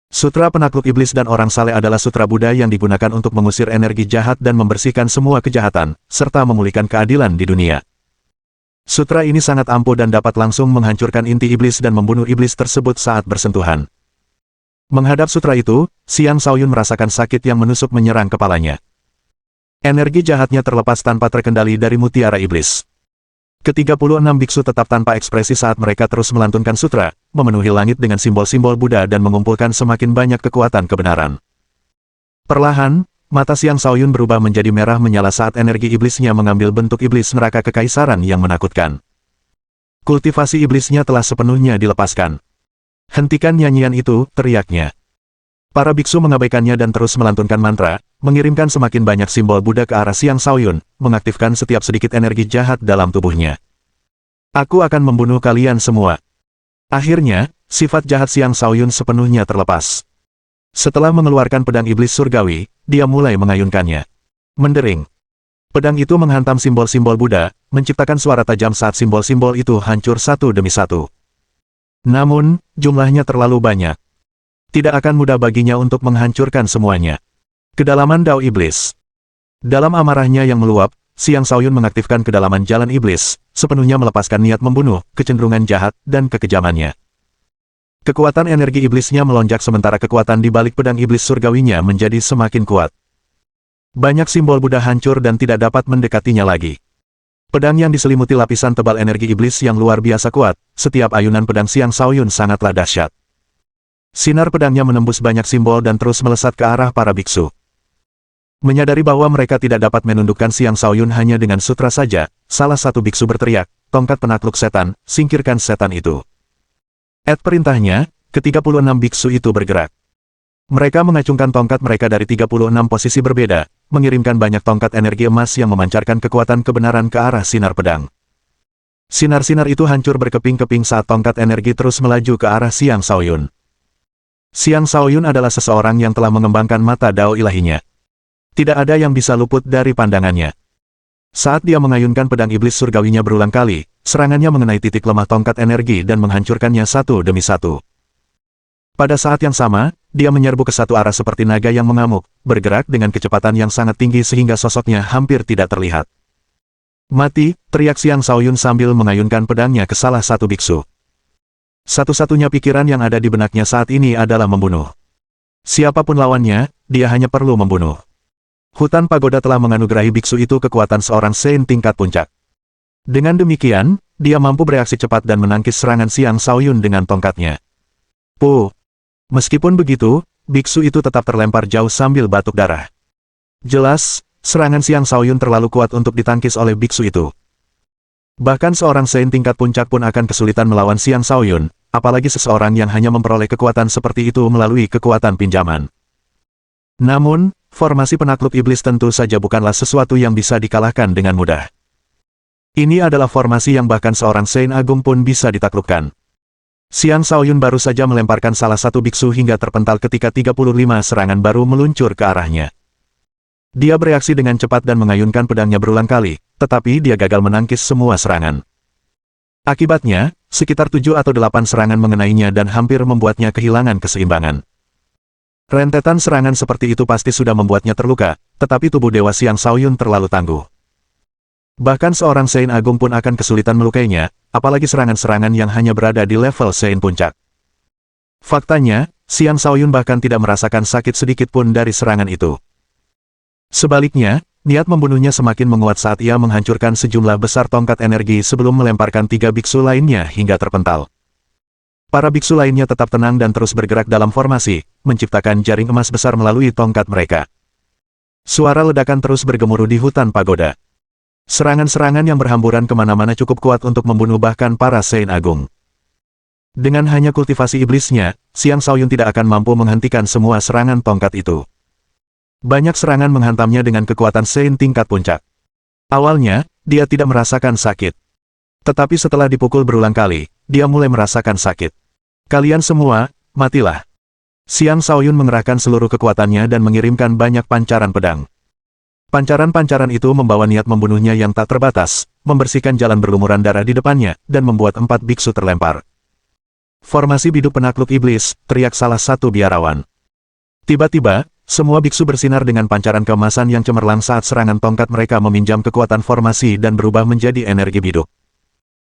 Sutra penakluk iblis dan orang saleh adalah sutra Buddha yang digunakan untuk mengusir energi jahat dan membersihkan semua kejahatan, serta memulihkan keadilan di dunia. Sutra ini sangat ampuh dan dapat langsung menghancurkan inti iblis dan membunuh iblis tersebut saat bersentuhan. Menghadap sutra itu, Xiang Shaoyun merasakan sakit yang menusuk menyerang kepalanya. Energi jahatnya terlepas tanpa terkendali dari mutiara iblis. Ke-36 biksu tetap tanpa ekspresi saat mereka terus melantunkan sutra, memenuhi langit dengan simbol-simbol Buddha dan mengumpulkan semakin banyak kekuatan kebenaran. Perlahan, mata Xiang Shaoyun berubah menjadi merah menyala saat energi iblisnya mengambil bentuk iblis neraka kekaisaran yang menakutkan. Kultivasi iblisnya telah sepenuhnya dilepaskan. Hentikan nyanyian itu, teriaknya. Para biksu mengabaikannya dan terus melantunkan mantra, mengirimkan semakin banyak simbol Buddha ke arah Xiang Shaoyun, mengaktifkan setiap sedikit energi jahat dalam tubuhnya. Aku akan membunuh kalian semua. Akhirnya, sifat jahat Xiang Shaoyun sepenuhnya terlepas. Setelah mengeluarkan pedang iblis surgawi, dia mulai mengayunkannya. Mendering. Pedang itu menghantam simbol-simbol Buddha, menciptakan suara tajam saat simbol-simbol itu hancur satu demi satu. Namun, jumlahnya terlalu banyak. Tidak akan mudah baginya untuk menghancurkan semuanya. Kedalaman Dao Iblis. Dalam amarahnya yang meluap, Xiang Shaoyun mengaktifkan kedalaman jalan iblis, sepenuhnya melepaskan niat membunuh, kecenderungan jahat, dan kekejamannya. Kekuatan energi iblisnya melonjak sementara kekuatan di balik pedang iblis surgawinya menjadi semakin kuat. Banyak simbol Buddha hancur dan tidak dapat mendekatinya lagi. Pedang yang diselimuti lapisan tebal energi iblis yang luar biasa kuat, setiap ayunan pedang Xiang Shaoyun sangatlah dahsyat. Sinar pedangnya menembus banyak simbol dan terus melesat ke arah para biksu. Menyadari bahwa mereka tidak dapat menundukkan Xiang Shaoyun hanya dengan sutra saja, salah satu biksu berteriak, "Tongkat penakluk setan, singkirkan setan itu." At perintahnya, ke-36 biksu itu bergerak. Mereka mengacungkan tongkat mereka dari 36 posisi berbeda, mengirimkan banyak tongkat energi emas yang memancarkan kekuatan kebenaran ke arah sinar pedang. Sinar-sinar itu hancur berkeping-keping saat tongkat energi terus melaju ke arah Xiang Shaoyun. Xiang Shaoyun adalah seseorang yang telah mengembangkan mata dao ilahinya. Tidak ada yang bisa luput dari pandangannya. Saat dia mengayunkan pedang iblis surgawinya berulang kali, serangannya mengenai titik lemah tongkat energi dan menghancurkannya satu demi satu. Pada saat yang sama, dia menyerbu ke satu arah seperti naga yang mengamuk, bergerak dengan kecepatan yang sangat tinggi sehingga sosoknya hampir tidak terlihat. "Mati!" teriak Xiang Shaoyun sambil mengayunkan pedangnya ke salah satu biksu. Satu-satunya pikiran yang ada di benaknya saat ini adalah membunuh. Siapapun lawannya, dia hanya perlu membunuh. Hutan pagoda telah menganugerahi biksu itu kekuatan seorang Saint tingkat puncak. Dengan demikian, dia mampu bereaksi cepat dan menangkis serangan Xiang Shaoyun dengan tongkatnya. Puh! Meskipun begitu, biksu itu tetap terlempar jauh sambil batuk darah. Jelas, serangan Xiang Shaoyun terlalu kuat untuk ditangkis oleh biksu itu. Bahkan seorang Saint tingkat puncak pun akan kesulitan melawan Xiang Shaoyun, apalagi seseorang yang hanya memperoleh kekuatan seperti itu melalui kekuatan pinjaman. Namun, formasi penakluk iblis tentu saja bukanlah sesuatu yang bisa dikalahkan dengan mudah. Ini adalah formasi yang bahkan seorang Saint Agung pun bisa ditaklukkan. Xiang Shaoyun baru saja melemparkan salah satu biksu hingga terpental ketika 35 serangan baru meluncur ke arahnya. Dia bereaksi dengan cepat dan mengayunkan pedangnya berulang kali, tetapi dia gagal menangkis semua serangan. Akibatnya, sekitar 7 atau 8 serangan mengenainya dan hampir membuatnya kehilangan keseimbangan. Rentetan serangan seperti itu pasti sudah membuatnya terluka, tetapi tubuh Dewa Xiang Shaoyun terlalu tangguh. Bahkan seorang Saint Agung pun akan kesulitan melukainya, apalagi serangan-serangan yang hanya berada di level Saint puncak. Faktanya, Xiang Shaoyun bahkan tidak merasakan sakit sedikit pun dari serangan itu. Sebaliknya, niat membunuhnya semakin menguat saat ia menghancurkan sejumlah besar tongkat energi sebelum melemparkan 3 biksu lainnya hingga terpental. Para biksu lainnya tetap tenang dan terus bergerak dalam formasi, menciptakan jaring emas besar melalui tongkat mereka. Suara ledakan terus bergemuruh di hutan pagoda. Serangan-serangan yang berhamburan kemana-mana cukup kuat untuk membunuh bahkan para Saint Agung. Dengan hanya kultivasi iblisnya, Xiang Shaoyun tidak akan mampu menghentikan semua serangan tongkat itu. Banyak serangan menghantamnya dengan kekuatan Saint tingkat puncak. Awalnya, dia tidak merasakan sakit. Tetapi setelah dipukul berulang kali, dia mulai merasakan sakit. "Kalian semua, matilah." Xiang Shaoyun mengerahkan seluruh kekuatannya dan mengirimkan banyak pancaran pedang. Pancaran-pancaran itu membawa niat membunuhnya yang tak terbatas, membersihkan jalan berlumuran darah di depannya, dan membuat 4 biksu terlempar. "Formasi biduk penakluk iblis," teriak salah satu biarawan. Tiba-tiba, semua biksu bersinar dengan pancaran keemasan yang cemerlang saat serangan tongkat mereka meminjam kekuatan formasi dan berubah menjadi energi biduk.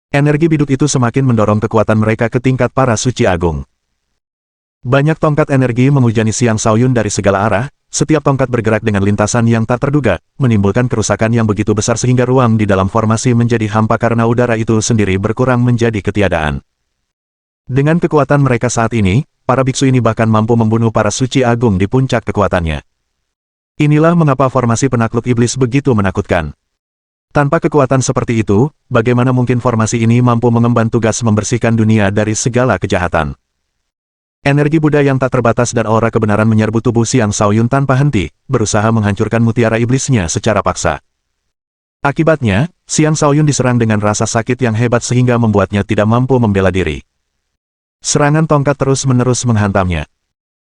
Energi biduk itu semakin mendorong kekuatan mereka ke tingkat para suci agung. Banyak tongkat energi menghujani Xiang Shaoyun dari segala arah, setiap tongkat bergerak dengan lintasan yang tak terduga, menimbulkan kerusakan yang begitu besar sehingga ruang di dalam formasi menjadi hampa karena udara itu sendiri berkurang menjadi ketiadaan. Dengan kekuatan mereka saat ini, para biksu ini bahkan mampu membunuh para suci agung di puncak kekuatannya. Inilah mengapa formasi penakluk iblis begitu menakutkan. Tanpa kekuatan seperti itu, bagaimana mungkin formasi ini mampu mengemban tugas membersihkan dunia dari segala kejahatan? Energi Buddha yang tak terbatas dan aura kebenaran menyerbu tubuh Xiang Shaoyun tanpa henti, berusaha menghancurkan mutiara iblisnya secara paksa. Akibatnya, Xiang Shaoyun diserang dengan rasa sakit yang hebat sehingga membuatnya tidak mampu membela diri. Serangan tongkat terus-menerus menghantamnya.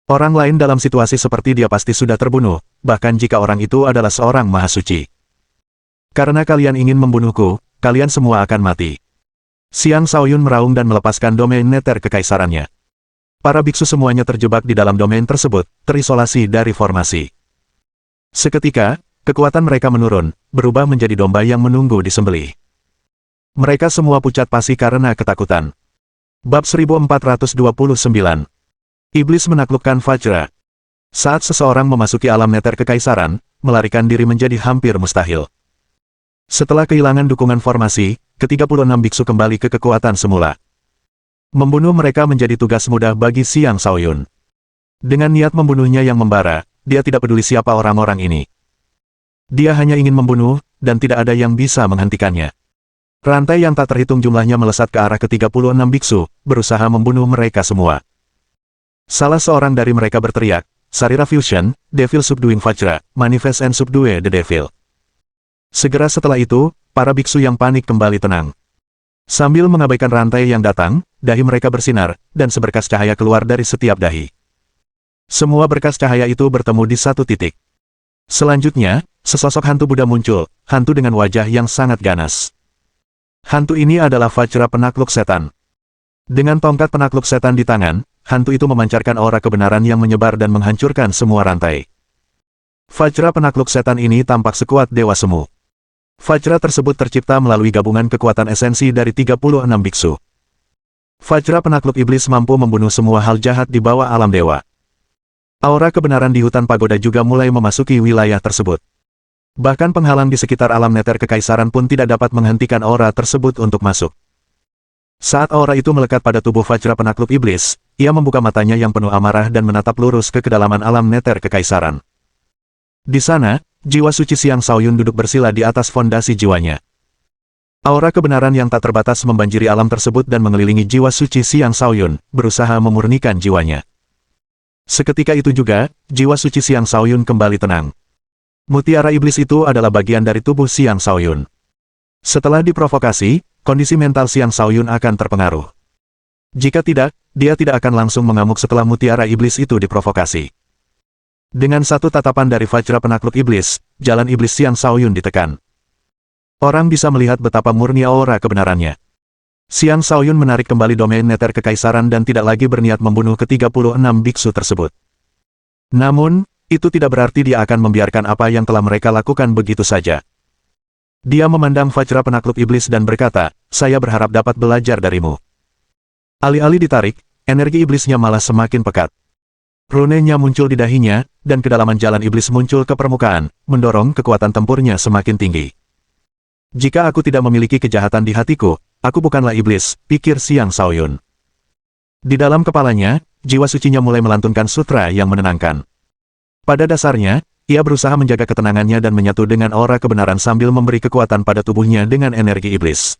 Orang lain dalam situasi seperti dia pasti sudah terbunuh, bahkan jika orang itu adalah seorang mahasuci. "Karena kalian ingin membunuhku, kalian semua akan mati." Xiang Shaoyun meraung dan melepaskan domain neter kekaisarannya. Para biksu semuanya terjebak di dalam domain tersebut, terisolasi dari formasi. Seketika, kekuatan mereka menurun, berubah menjadi domba yang menunggu disembelih. Mereka semua pucat pasi karena ketakutan. Bab 1429. Iblis menaklukkan Vajra. Saat seseorang memasuki alam neter kekaisaran, melarikan diri menjadi hampir mustahil. Setelah kehilangan dukungan formasi, ke-36 biksu kembali ke kekuatan semula. Membunuh mereka menjadi tugas mudah bagi Xiang Shaoyun. Dengan niat membunuhnya yang membara, dia tidak peduli siapa orang-orang ini. Dia hanya ingin membunuh, dan tidak ada yang bisa menghentikannya. Rantai yang tak terhitung jumlahnya melesat ke arah ke-36 biksu, berusaha membunuh mereka semua. Salah seorang dari mereka berteriak, Sarira Fusion, Devil Subduing Vajra, Manifest and Subdue the Devil. Segera setelah itu, para biksu yang panik kembali tenang. Sambil mengabaikan rantai yang datang, dahi mereka bersinar, dan seberkas cahaya keluar dari setiap dahi. Semua berkas cahaya itu bertemu di satu titik. Selanjutnya, sesosok hantu Buddha muncul, hantu dengan wajah yang sangat ganas. Hantu ini adalah Vajra penakluk setan. Dengan tongkat penakluk setan di tangan, hantu itu memancarkan aura kebenaran yang menyebar dan menghancurkan semua rantai. Vajra penakluk setan ini tampak sekuat dewa semu. Vajra tersebut tercipta melalui gabungan kekuatan esensi dari 36 biksu. Vajra penakluk iblis mampu membunuh semua hal jahat di bawah alam dewa. Aura kebenaran di hutan pagoda juga mulai memasuki wilayah tersebut. Bahkan penghalang di sekitar alam neter kekaisaran pun tidak dapat menghentikan aura tersebut untuk masuk. Saat aura itu melekat pada tubuh Vajra penakluk iblis, ia membuka matanya yang penuh amarah dan menatap lurus ke kedalaman alam neter kekaisaran. Di sana, jiwa suci Xiang Shaoyun duduk bersila di atas fondasi jiwanya. Aura kebenaran yang tak terbatas membanjiri alam tersebut dan mengelilingi jiwa suci Xiang Shaoyun, berusaha memurnikan jiwanya. Seketika itu juga, jiwa suci Xiang Shaoyun kembali tenang. Mutiara iblis itu adalah bagian dari tubuh Xiang Shaoyun. Setelah diprovokasi, kondisi mental Xiang Shaoyun akan terpengaruh. Jika tidak, dia tidak akan langsung mengamuk setelah mutiara iblis itu diprovokasi. Dengan satu tatapan dari Vajra penakluk iblis, jalan iblis Xiang Shaoyun ditekan. Orang bisa melihat betapa murni aura kebenarannya. Xiang Shaoyun menarik kembali domain neter kekaisaran dan tidak lagi berniat membunuh ke-36 biksu tersebut. Namun, itu tidak berarti dia akan membiarkan apa yang telah mereka lakukan begitu saja. Dia memandang Vajra penakluk iblis dan berkata, saya berharap dapat belajar darimu. Alih-alih ditarik, energi iblisnya malah semakin pekat. Runenya muncul di dahinya, dan kedalaman jalan iblis muncul ke permukaan, mendorong kekuatan tempurnya semakin tinggi. Jika aku tidak memiliki kejahatan di hatiku, aku bukanlah iblis, pikir Xiang Shaoyun. Di dalam kepalanya, jiwa sucinya mulai melantunkan sutra yang menenangkan. Pada dasarnya, ia berusaha menjaga ketenangannya dan menyatu dengan aura kebenaran sambil memberi kekuatan pada tubuhnya dengan energi iblis.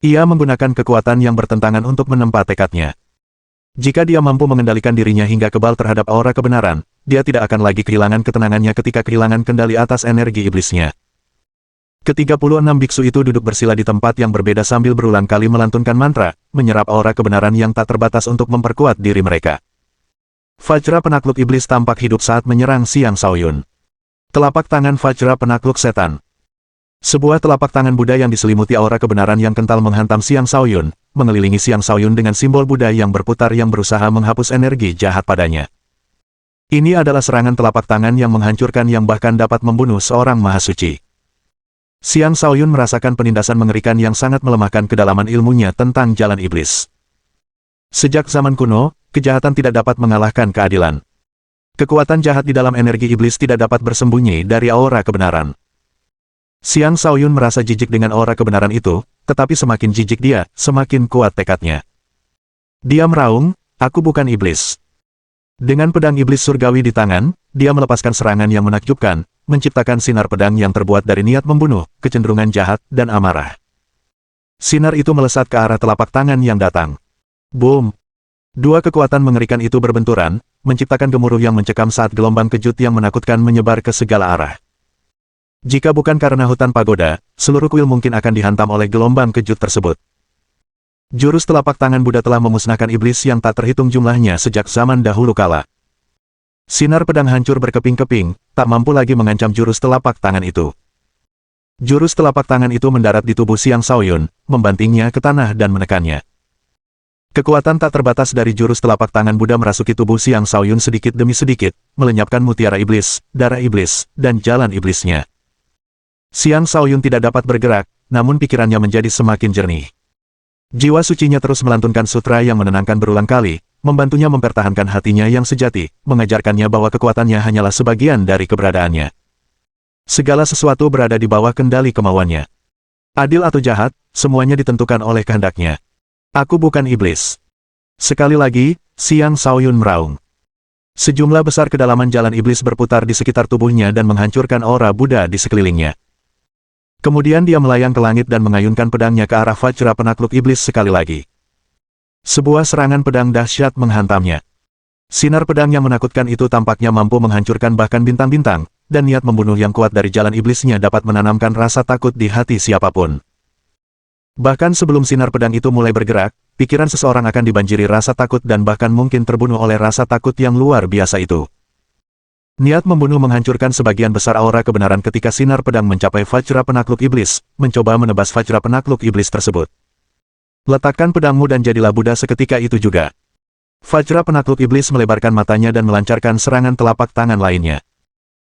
Ia menggunakan kekuatan yang bertentangan untuk menempa tekadnya. Jika dia mampu mengendalikan dirinya hingga kebal terhadap aura kebenaran, dia tidak akan lagi kehilangan ketenangannya ketika kehilangan kendali atas energi iblisnya. Ke-36 biksu itu duduk bersila di tempat yang berbeda sambil berulang kali melantunkan mantra, menyerap aura kebenaran yang tak terbatas untuk memperkuat diri mereka. Vajra penakluk iblis tampak hidup saat menyerang Xiang Shaoyun. Telapak tangan Vajra penakluk setan. Sebuah telapak tangan Buddha yang diselimuti aura kebenaran yang kental menghantam Xiang Shaoyun, mengelilingi Xiang Shaoyun dengan simbol Buddha yang berputar yang berusaha menghapus energi jahat padanya. Ini adalah serangan telapak tangan yang menghancurkan yang bahkan dapat membunuh seorang mahasuci. Xiang Shaoyun merasakan penindasan mengerikan yang sangat melemahkan kedalaman ilmunya tentang jalan iblis. Sejak zaman kuno, kejahatan tidak dapat mengalahkan keadilan. Kekuatan jahat di dalam energi iblis tidak dapat bersembunyi dari aura kebenaran. Xiang Shaoyun merasa jijik dengan aura kebenaran itu, tetapi semakin jijik dia, semakin kuat tekadnya. Dia meraung, aku bukan iblis. Dengan pedang iblis surgawi di tangan, dia melepaskan serangan yang menakjubkan, menciptakan sinar pedang yang terbuat dari niat membunuh, kecenderungan jahat, dan amarah. Sinar itu melesat ke arah telapak tangan yang datang. Boom! Dua kekuatan mengerikan itu berbenturan, menciptakan gemuruh yang mencekam saat gelombang kejut yang menakutkan menyebar ke segala arah. Jika bukan karena hutan pagoda, seluruh kuil mungkin akan dihantam oleh gelombang kejut tersebut. Jurus telapak tangan Buddha telah memusnahkan iblis yang tak terhitung jumlahnya sejak zaman dahulu kala. Sinar pedang hancur berkeping-keping, tak mampu lagi mengancam jurus telapak tangan itu. Jurus telapak tangan itu mendarat di tubuh Xiang Shaoyun, membantingnya ke tanah dan menekannya. Kekuatan tak terbatas dari jurus telapak tangan Buddha merasuki tubuh Xiang Shaoyun sedikit demi sedikit, melenyapkan mutiara iblis, darah iblis, dan jalan iblisnya. Xiang Shaoyun tidak dapat bergerak, namun pikirannya menjadi semakin jernih. Jiwa sucinya terus melantunkan sutra yang menenangkan berulang kali, membantunya mempertahankan hatinya yang sejati, mengajarkannya bahwa kekuatannya hanyalah sebagian dari keberadaannya. Segala sesuatu berada di bawah kendali kemauannya. Adil atau jahat, semuanya ditentukan oleh kehendaknya. Aku bukan iblis. Sekali lagi, Xiang Shaoyun meraung. Sejumlah besar kedalaman jalan iblis berputar di sekitar tubuhnya dan menghancurkan aura Buddha di sekelilingnya. Kemudian dia melayang ke langit dan mengayunkan pedangnya ke arah Vajra penakluk iblis sekali lagi. Sebuah serangan pedang dahsyat menghantamnya. Sinar pedang yang menakutkan itu tampaknya mampu menghancurkan bahkan bintang-bintang, dan niat membunuh yang kuat dari jalan iblisnya dapat menanamkan rasa takut di hati siapapun. Bahkan sebelum sinar pedang itu mulai bergerak, pikiran seseorang akan dibanjiri rasa takut dan bahkan mungkin terbunuh oleh rasa takut yang luar biasa itu. Niat membunuh menghancurkan sebagian besar aura kebenaran ketika sinar pedang mencapai Vajra penakluk iblis, mencoba menebas Vajra penakluk iblis tersebut. Letakkan pedangmu dan jadilah Buddha seketika itu juga. Vajra penakluk iblis melebarkan matanya dan melancarkan serangan telapak tangan lainnya.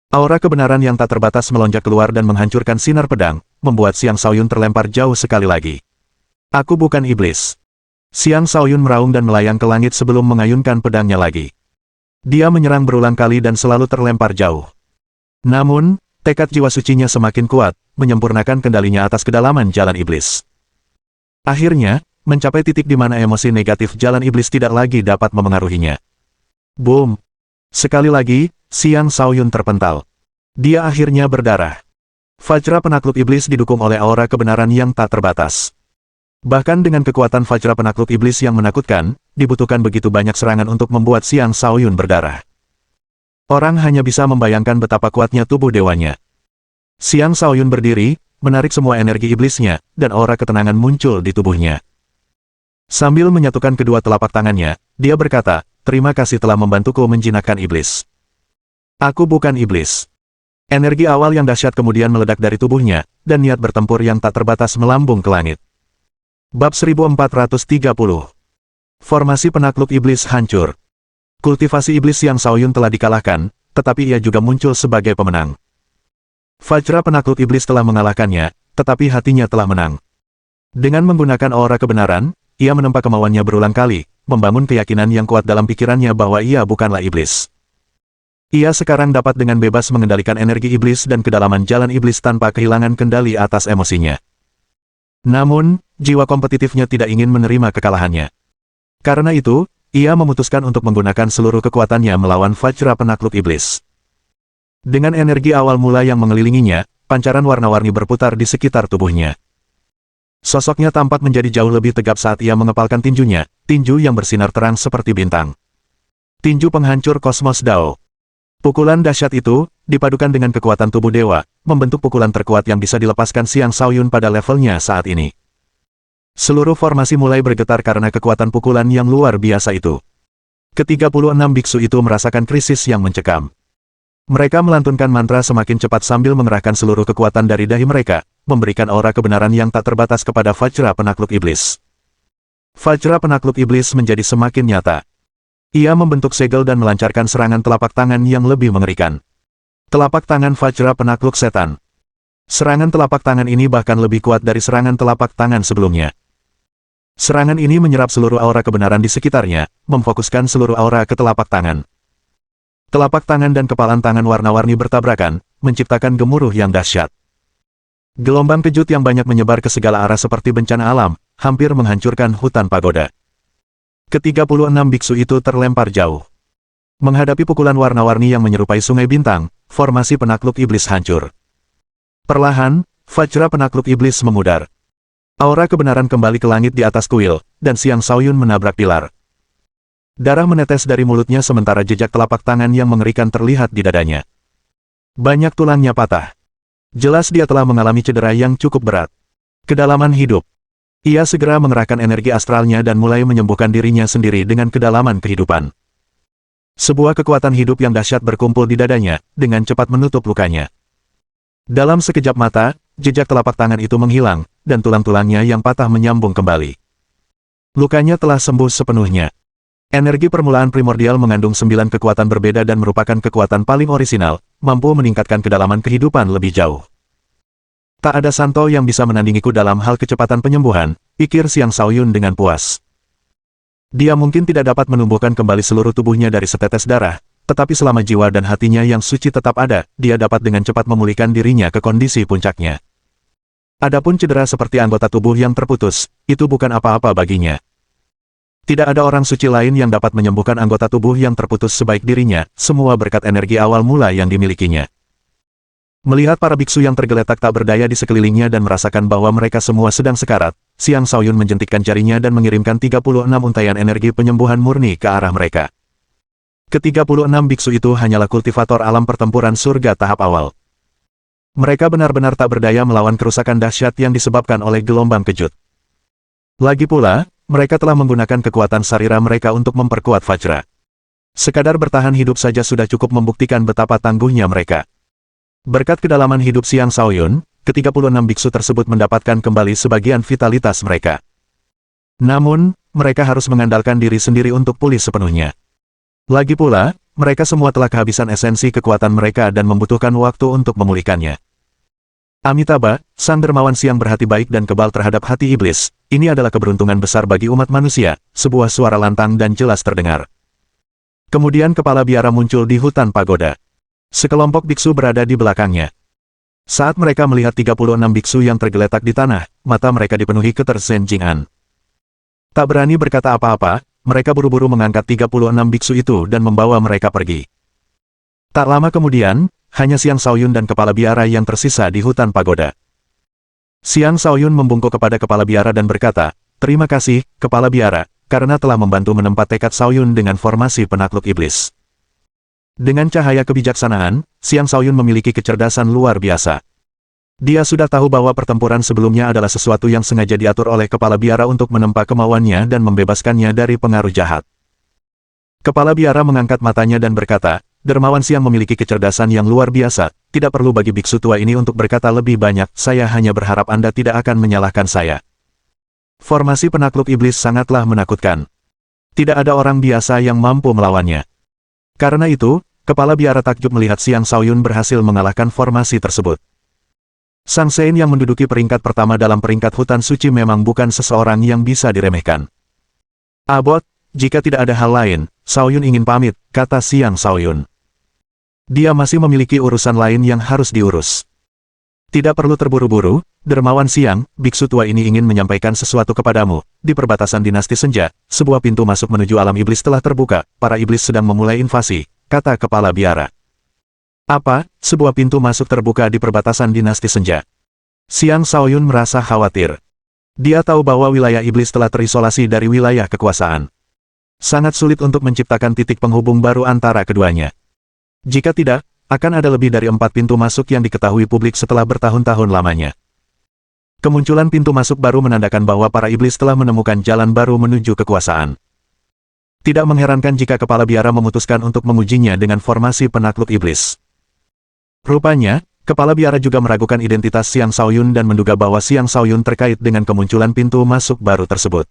Aura kebenaran yang tak terbatas melonjak keluar dan menghancurkan sinar pedang, membuat Xiang Shaoyun terlempar jauh sekali lagi. Aku bukan iblis. Xiang Shaoyun meraung dan melayang ke langit sebelum mengayunkan pedangnya lagi. Dia menyerang berulang kali dan selalu terlempar jauh. Namun, tekad jiwa sucinya semakin kuat, menyempurnakan kendalinya atas kedalaman jalan iblis. Akhirnya, mencapai titik di mana emosi negatif jalan iblis tidak lagi dapat memengaruhinya. Boom! Sekali lagi, Xiang Shaoyun terpental. Dia akhirnya berdarah. Vajra penakluk iblis didukung oleh aura kebenaran yang tak terbatas. Bahkan dengan kekuatan Vajra penakluk iblis yang menakutkan, dibutuhkan begitu banyak serangan untuk membuat Xiang Shaoyun berdarah. Orang hanya bisa membayangkan betapa kuatnya tubuh dewanya. Xiang Shaoyun berdiri, menarik semua energi iblisnya, dan aura ketenangan muncul di tubuhnya. Sambil menyatukan kedua telapak tangannya, dia berkata, "Terima kasih telah membantuku menjinakkan iblis." Aku bukan iblis. Energi awal yang dahsyat kemudian meledak dari tubuhnya, dan niat bertempur yang tak terbatas melambung ke langit. Bab 1430. Formasi penakluk iblis hancur. Kultivasi iblis Xiang Shaoyun telah dikalahkan, tetapi ia juga muncul sebagai pemenang. Vajra penakluk iblis telah mengalahkannya, tetapi hatinya telah menang. Dengan menggunakan aura kebenaran, ia menempa kemauannya berulang kali, membangun keyakinan yang kuat dalam pikirannya bahwa ia bukanlah iblis. Ia sekarang dapat dengan bebas mengendalikan energi iblis dan kedalaman jalan iblis tanpa kehilangan kendali atas emosinya. Namun, jiwa kompetitifnya tidak ingin menerima kekalahannya. Karena itu, ia memutuskan untuk menggunakan seluruh kekuatannya melawan Vajra penakluk iblis. Dengan energi awal mula yang mengelilinginya, pancaran warna-warni berputar di sekitar tubuhnya. Sosoknya tampak menjadi jauh lebih tegap saat ia mengepalkan tinjunya, tinju yang bersinar terang seperti bintang. Tinju penghancur kosmos Dao. Pukulan dahsyat itu, dipadukan dengan kekuatan tubuh dewa, membentuk pukulan terkuat yang bisa dilepaskan Xiang Shaoyun pada levelnya saat ini. Seluruh formasi mulai bergetar karena kekuatan pukulan yang luar biasa itu. Ke-36 biksu itu merasakan krisis yang mencekam. Mereka melantunkan mantra semakin cepat sambil mengerahkan seluruh kekuatan dari dahi mereka, memberikan aura kebenaran yang tak terbatas kepada Vajra penakluk iblis. Vajra penakluk iblis menjadi semakin nyata. Ia membentuk segel dan melancarkan serangan telapak tangan yang lebih mengerikan. Telapak tangan Vajra penakluk setan. Serangan telapak tangan ini bahkan lebih kuat dari serangan telapak tangan sebelumnya. Serangan ini menyerap seluruh aura kebenaran di sekitarnya, memfokuskan seluruh aura ke telapak tangan. Telapak tangan dan kepalan tangan warna-warni bertabrakan, menciptakan gemuruh yang dahsyat. Gelombang kejut yang banyak menyebar ke segala arah seperti bencana alam, hampir menghancurkan hutan pagoda. Ke-36 biksu itu terlempar jauh. Menghadapi pukulan warna-warni yang menyerupai sungai bintang, formasi penakluk iblis hancur. Perlahan, Vajra penakluk iblis memudar. Aura kebenaran kembali ke langit di atas kuil, dan Xiang Shaoyun menabrak pilar. Darah menetes dari mulutnya sementara jejak telapak tangan yang mengerikan terlihat di dadanya. Banyak tulangnya patah. Jelas dia telah mengalami cedera yang cukup berat. Kedalaman hidup. Ia segera mengerahkan energi astralnya dan mulai menyembuhkan dirinya sendiri dengan kedalaman kehidupan. Sebuah kekuatan hidup yang dahsyat berkumpul di dadanya, dengan cepat menutup lukanya. Dalam sekejap mata, jejak telapak tangan itu menghilang, dan tulang-tulangnya yang patah menyambung kembali. Lukanya telah sembuh sepenuhnya. Energi permulaan primordial mengandung 9 kekuatan berbeda dan merupakan kekuatan paling orisinal, mampu meningkatkan kedalaman kehidupan lebih jauh. Tak ada santo yang bisa menandingiku dalam hal kecepatan penyembuhan, pikir Xiang Shaoyun dengan puas. Dia mungkin tidak dapat menumbuhkan kembali seluruh tubuhnya dari setetes darah, tetapi selama jiwa dan hatinya yang suci tetap ada, dia dapat dengan cepat memulihkan dirinya ke kondisi puncaknya. Adapun cedera seperti anggota tubuh yang terputus, itu bukan apa-apa baginya. Tidak ada orang suci lain yang dapat menyembuhkan anggota tubuh yang terputus sebaik dirinya, semua berkat energi awal mula yang dimilikinya. Melihat para biksu yang tergeletak tak berdaya di sekelilingnya dan merasakan bahwa mereka semua sedang sekarat, Xiang Shaoyun menjentikkan jarinya dan mengirimkan 36 untaian energi penyembuhan murni ke arah mereka. Ke-36 biksu itu hanyalah kultivator alam pertempuran surga tahap awal. Mereka benar-benar tak berdaya melawan kerusakan dahsyat yang disebabkan oleh gelombang kejut. Lagi pula, mereka telah menggunakan kekuatan sarira mereka untuk memperkuat Vajra. Sekadar bertahan hidup saja sudah cukup membuktikan betapa tangguhnya mereka. Berkat kedalaman hidup Xiang Shaoyun, ke-36 biksu tersebut mendapatkan kembali sebagian vitalitas mereka. Namun, mereka harus mengandalkan diri sendiri untuk pulih sepenuhnya. Lagi pula, mereka semua telah kehabisan esensi kekuatan mereka dan membutuhkan waktu untuk memulihkannya. Amitabha, sang dermawan siang berhati baik dan kebal terhadap hati iblis, ini adalah keberuntungan besar bagi umat manusia, sebuah suara lantang dan jelas terdengar. Kemudian kepala biara muncul di hutan pagoda. Sekelompok biksu berada di belakangnya. Saat mereka melihat 36 biksu yang tergeletak di tanah, mata mereka dipenuhi ketersenjingan. Tak berani berkata apa-apa, mereka buru-buru mengangkat 36 biksu itu dan membawa mereka pergi. Tak lama kemudian, hanya Xiang Shaoyun dan kepala biara yang tersisa di hutan pagoda. Xiang Shaoyun membungkuk kepada kepala biara dan berkata, "Terima kasih, kepala biara, karena telah membantu menempa tekad Shaoyun dengan formasi penakluk iblis." Dengan cahaya kebijaksanaan, Xiang Shaoyun memiliki kecerdasan luar biasa. Dia sudah tahu bahwa pertempuran sebelumnya adalah sesuatu yang sengaja diatur oleh kepala biara untuk menempa kemauannya dan membebaskannya dari pengaruh jahat. Kepala biara mengangkat matanya dan berkata, "Dermawan Siang memiliki kecerdasan yang luar biasa, tidak perlu bagi biksu tua ini untuk berkata lebih banyak, saya hanya berharap Anda tidak akan menyalahkan saya. Formasi penakluk iblis sangatlah menakutkan. Tidak ada orang biasa yang mampu melawannya." Karena itu, kepala biara takjub melihat Xiang Shaoyun berhasil mengalahkan formasi tersebut. Sang Sein yang menduduki peringkat pertama dalam peringkat hutan suci memang bukan seseorang yang bisa diremehkan. "Abot, jika tidak ada hal lain, Shaoyun ingin pamit," kata Xiang Shaoyun. Dia masih memiliki urusan lain yang harus diurus. "Tidak perlu terburu-buru, Dermawan Siang, biksu tua ini ingin menyampaikan sesuatu kepadamu. Di perbatasan dinasti Senja, sebuah pintu masuk menuju alam iblis telah terbuka, para iblis sedang memulai invasi," kata kepala biara. "Apa, sebuah pintu masuk terbuka di perbatasan dinasti Senja?" Xiang Shaoyun merasa khawatir. Dia tahu bahwa wilayah iblis telah terisolasi dari wilayah kekuasaan. Sangat sulit untuk menciptakan titik penghubung baru antara keduanya. Jika tidak, akan ada lebih dari 4 pintu masuk yang diketahui publik setelah bertahun-tahun lamanya. Kemunculan pintu masuk baru menandakan bahwa para iblis telah menemukan jalan baru menuju kekuasaan. Tidak mengherankan jika kepala biara memutuskan untuk mengujinya dengan formasi penakluk iblis. Rupanya, kepala biara juga meragukan identitas Xiang Shaoyun dan menduga bahwa Xiang Shaoyun terkait dengan kemunculan pintu masuk baru tersebut.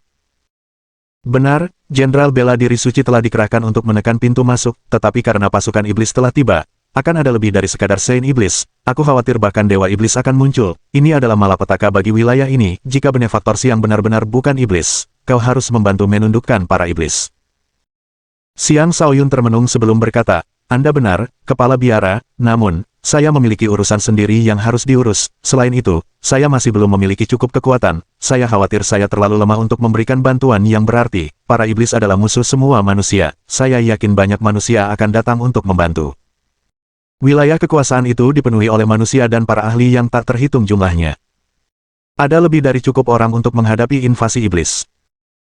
Benar, Jenderal Bela Diri Suci telah dikerahkan untuk menekan pintu masuk, tetapi karena pasukan iblis telah tiba, akan ada lebih dari sekadar Sein iblis. Aku khawatir bahkan Dewa Iblis akan muncul. Ini adalah malapetaka bagi wilayah ini. Jika benefaktor Siang benar-benar bukan iblis, kau harus membantu menundukkan para iblis. Xiang Shaoyun termenung sebelum berkata, "Anda benar, kepala biara, namun, saya memiliki urusan sendiri yang harus diurus. Selain itu, saya masih belum memiliki cukup kekuatan. Saya khawatir saya terlalu lemah untuk memberikan bantuan yang berarti. Para iblis adalah musuh semua manusia. Saya yakin banyak manusia akan datang untuk membantu." Wilayah kekuasaan itu dipenuhi oleh manusia dan para ahli yang tak terhitung jumlahnya. Ada lebih dari cukup orang untuk menghadapi invasi iblis.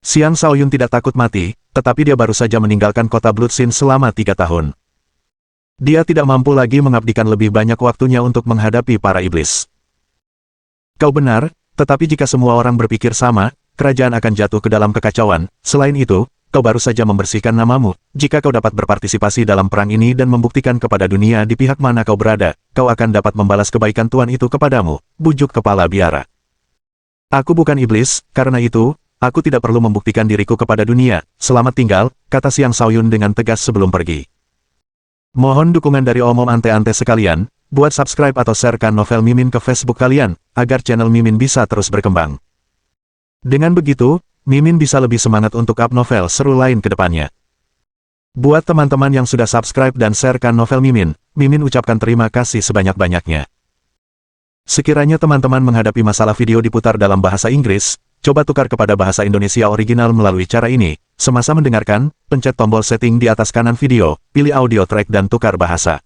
Xiang Shaoyun tidak takut mati, tetapi dia baru saja meninggalkan kota Bloodsin selama 3 tahun. Dia tidak mampu lagi mengabdikan lebih banyak waktunya untuk menghadapi para iblis. "Kau benar, tetapi jika semua orang berpikir sama, kerajaan akan jatuh ke dalam kekacauan. Selain itu, kau baru saja membersihkan namamu. Jika kau dapat berpartisipasi dalam perang ini dan membuktikan kepada dunia di pihak mana kau berada, kau akan dapat membalas kebaikan Tuan itu kepadamu," bujuk kepala biara. "Aku bukan iblis, karena itu, Aku tidak perlu membuktikan diriku kepada dunia. Selamat tinggal, kata Siang Shaoyun dengan tegas sebelum pergi. Mohon dukungan dari omom ante-ante sekalian, buat subscribe atau sharekan novel Mimin ke Facebook kalian, agar channel Mimin bisa terus berkembang. Dengan begitu, Mimin bisa lebih semangat untuk up novel seru lain ke depannya. Buat teman-teman yang sudah subscribe dan sharekan novel Mimin, Mimin ucapkan terima kasih sebanyak-banyaknya. Sekiranya teman-teman menghadapi masalah video diputar dalam bahasa Inggris, coba tukar kepada bahasa Indonesia original melalui cara ini. Semasa mendengarkan, pencet tombol setting di atas kanan video, pilih audio track dan tukar bahasa.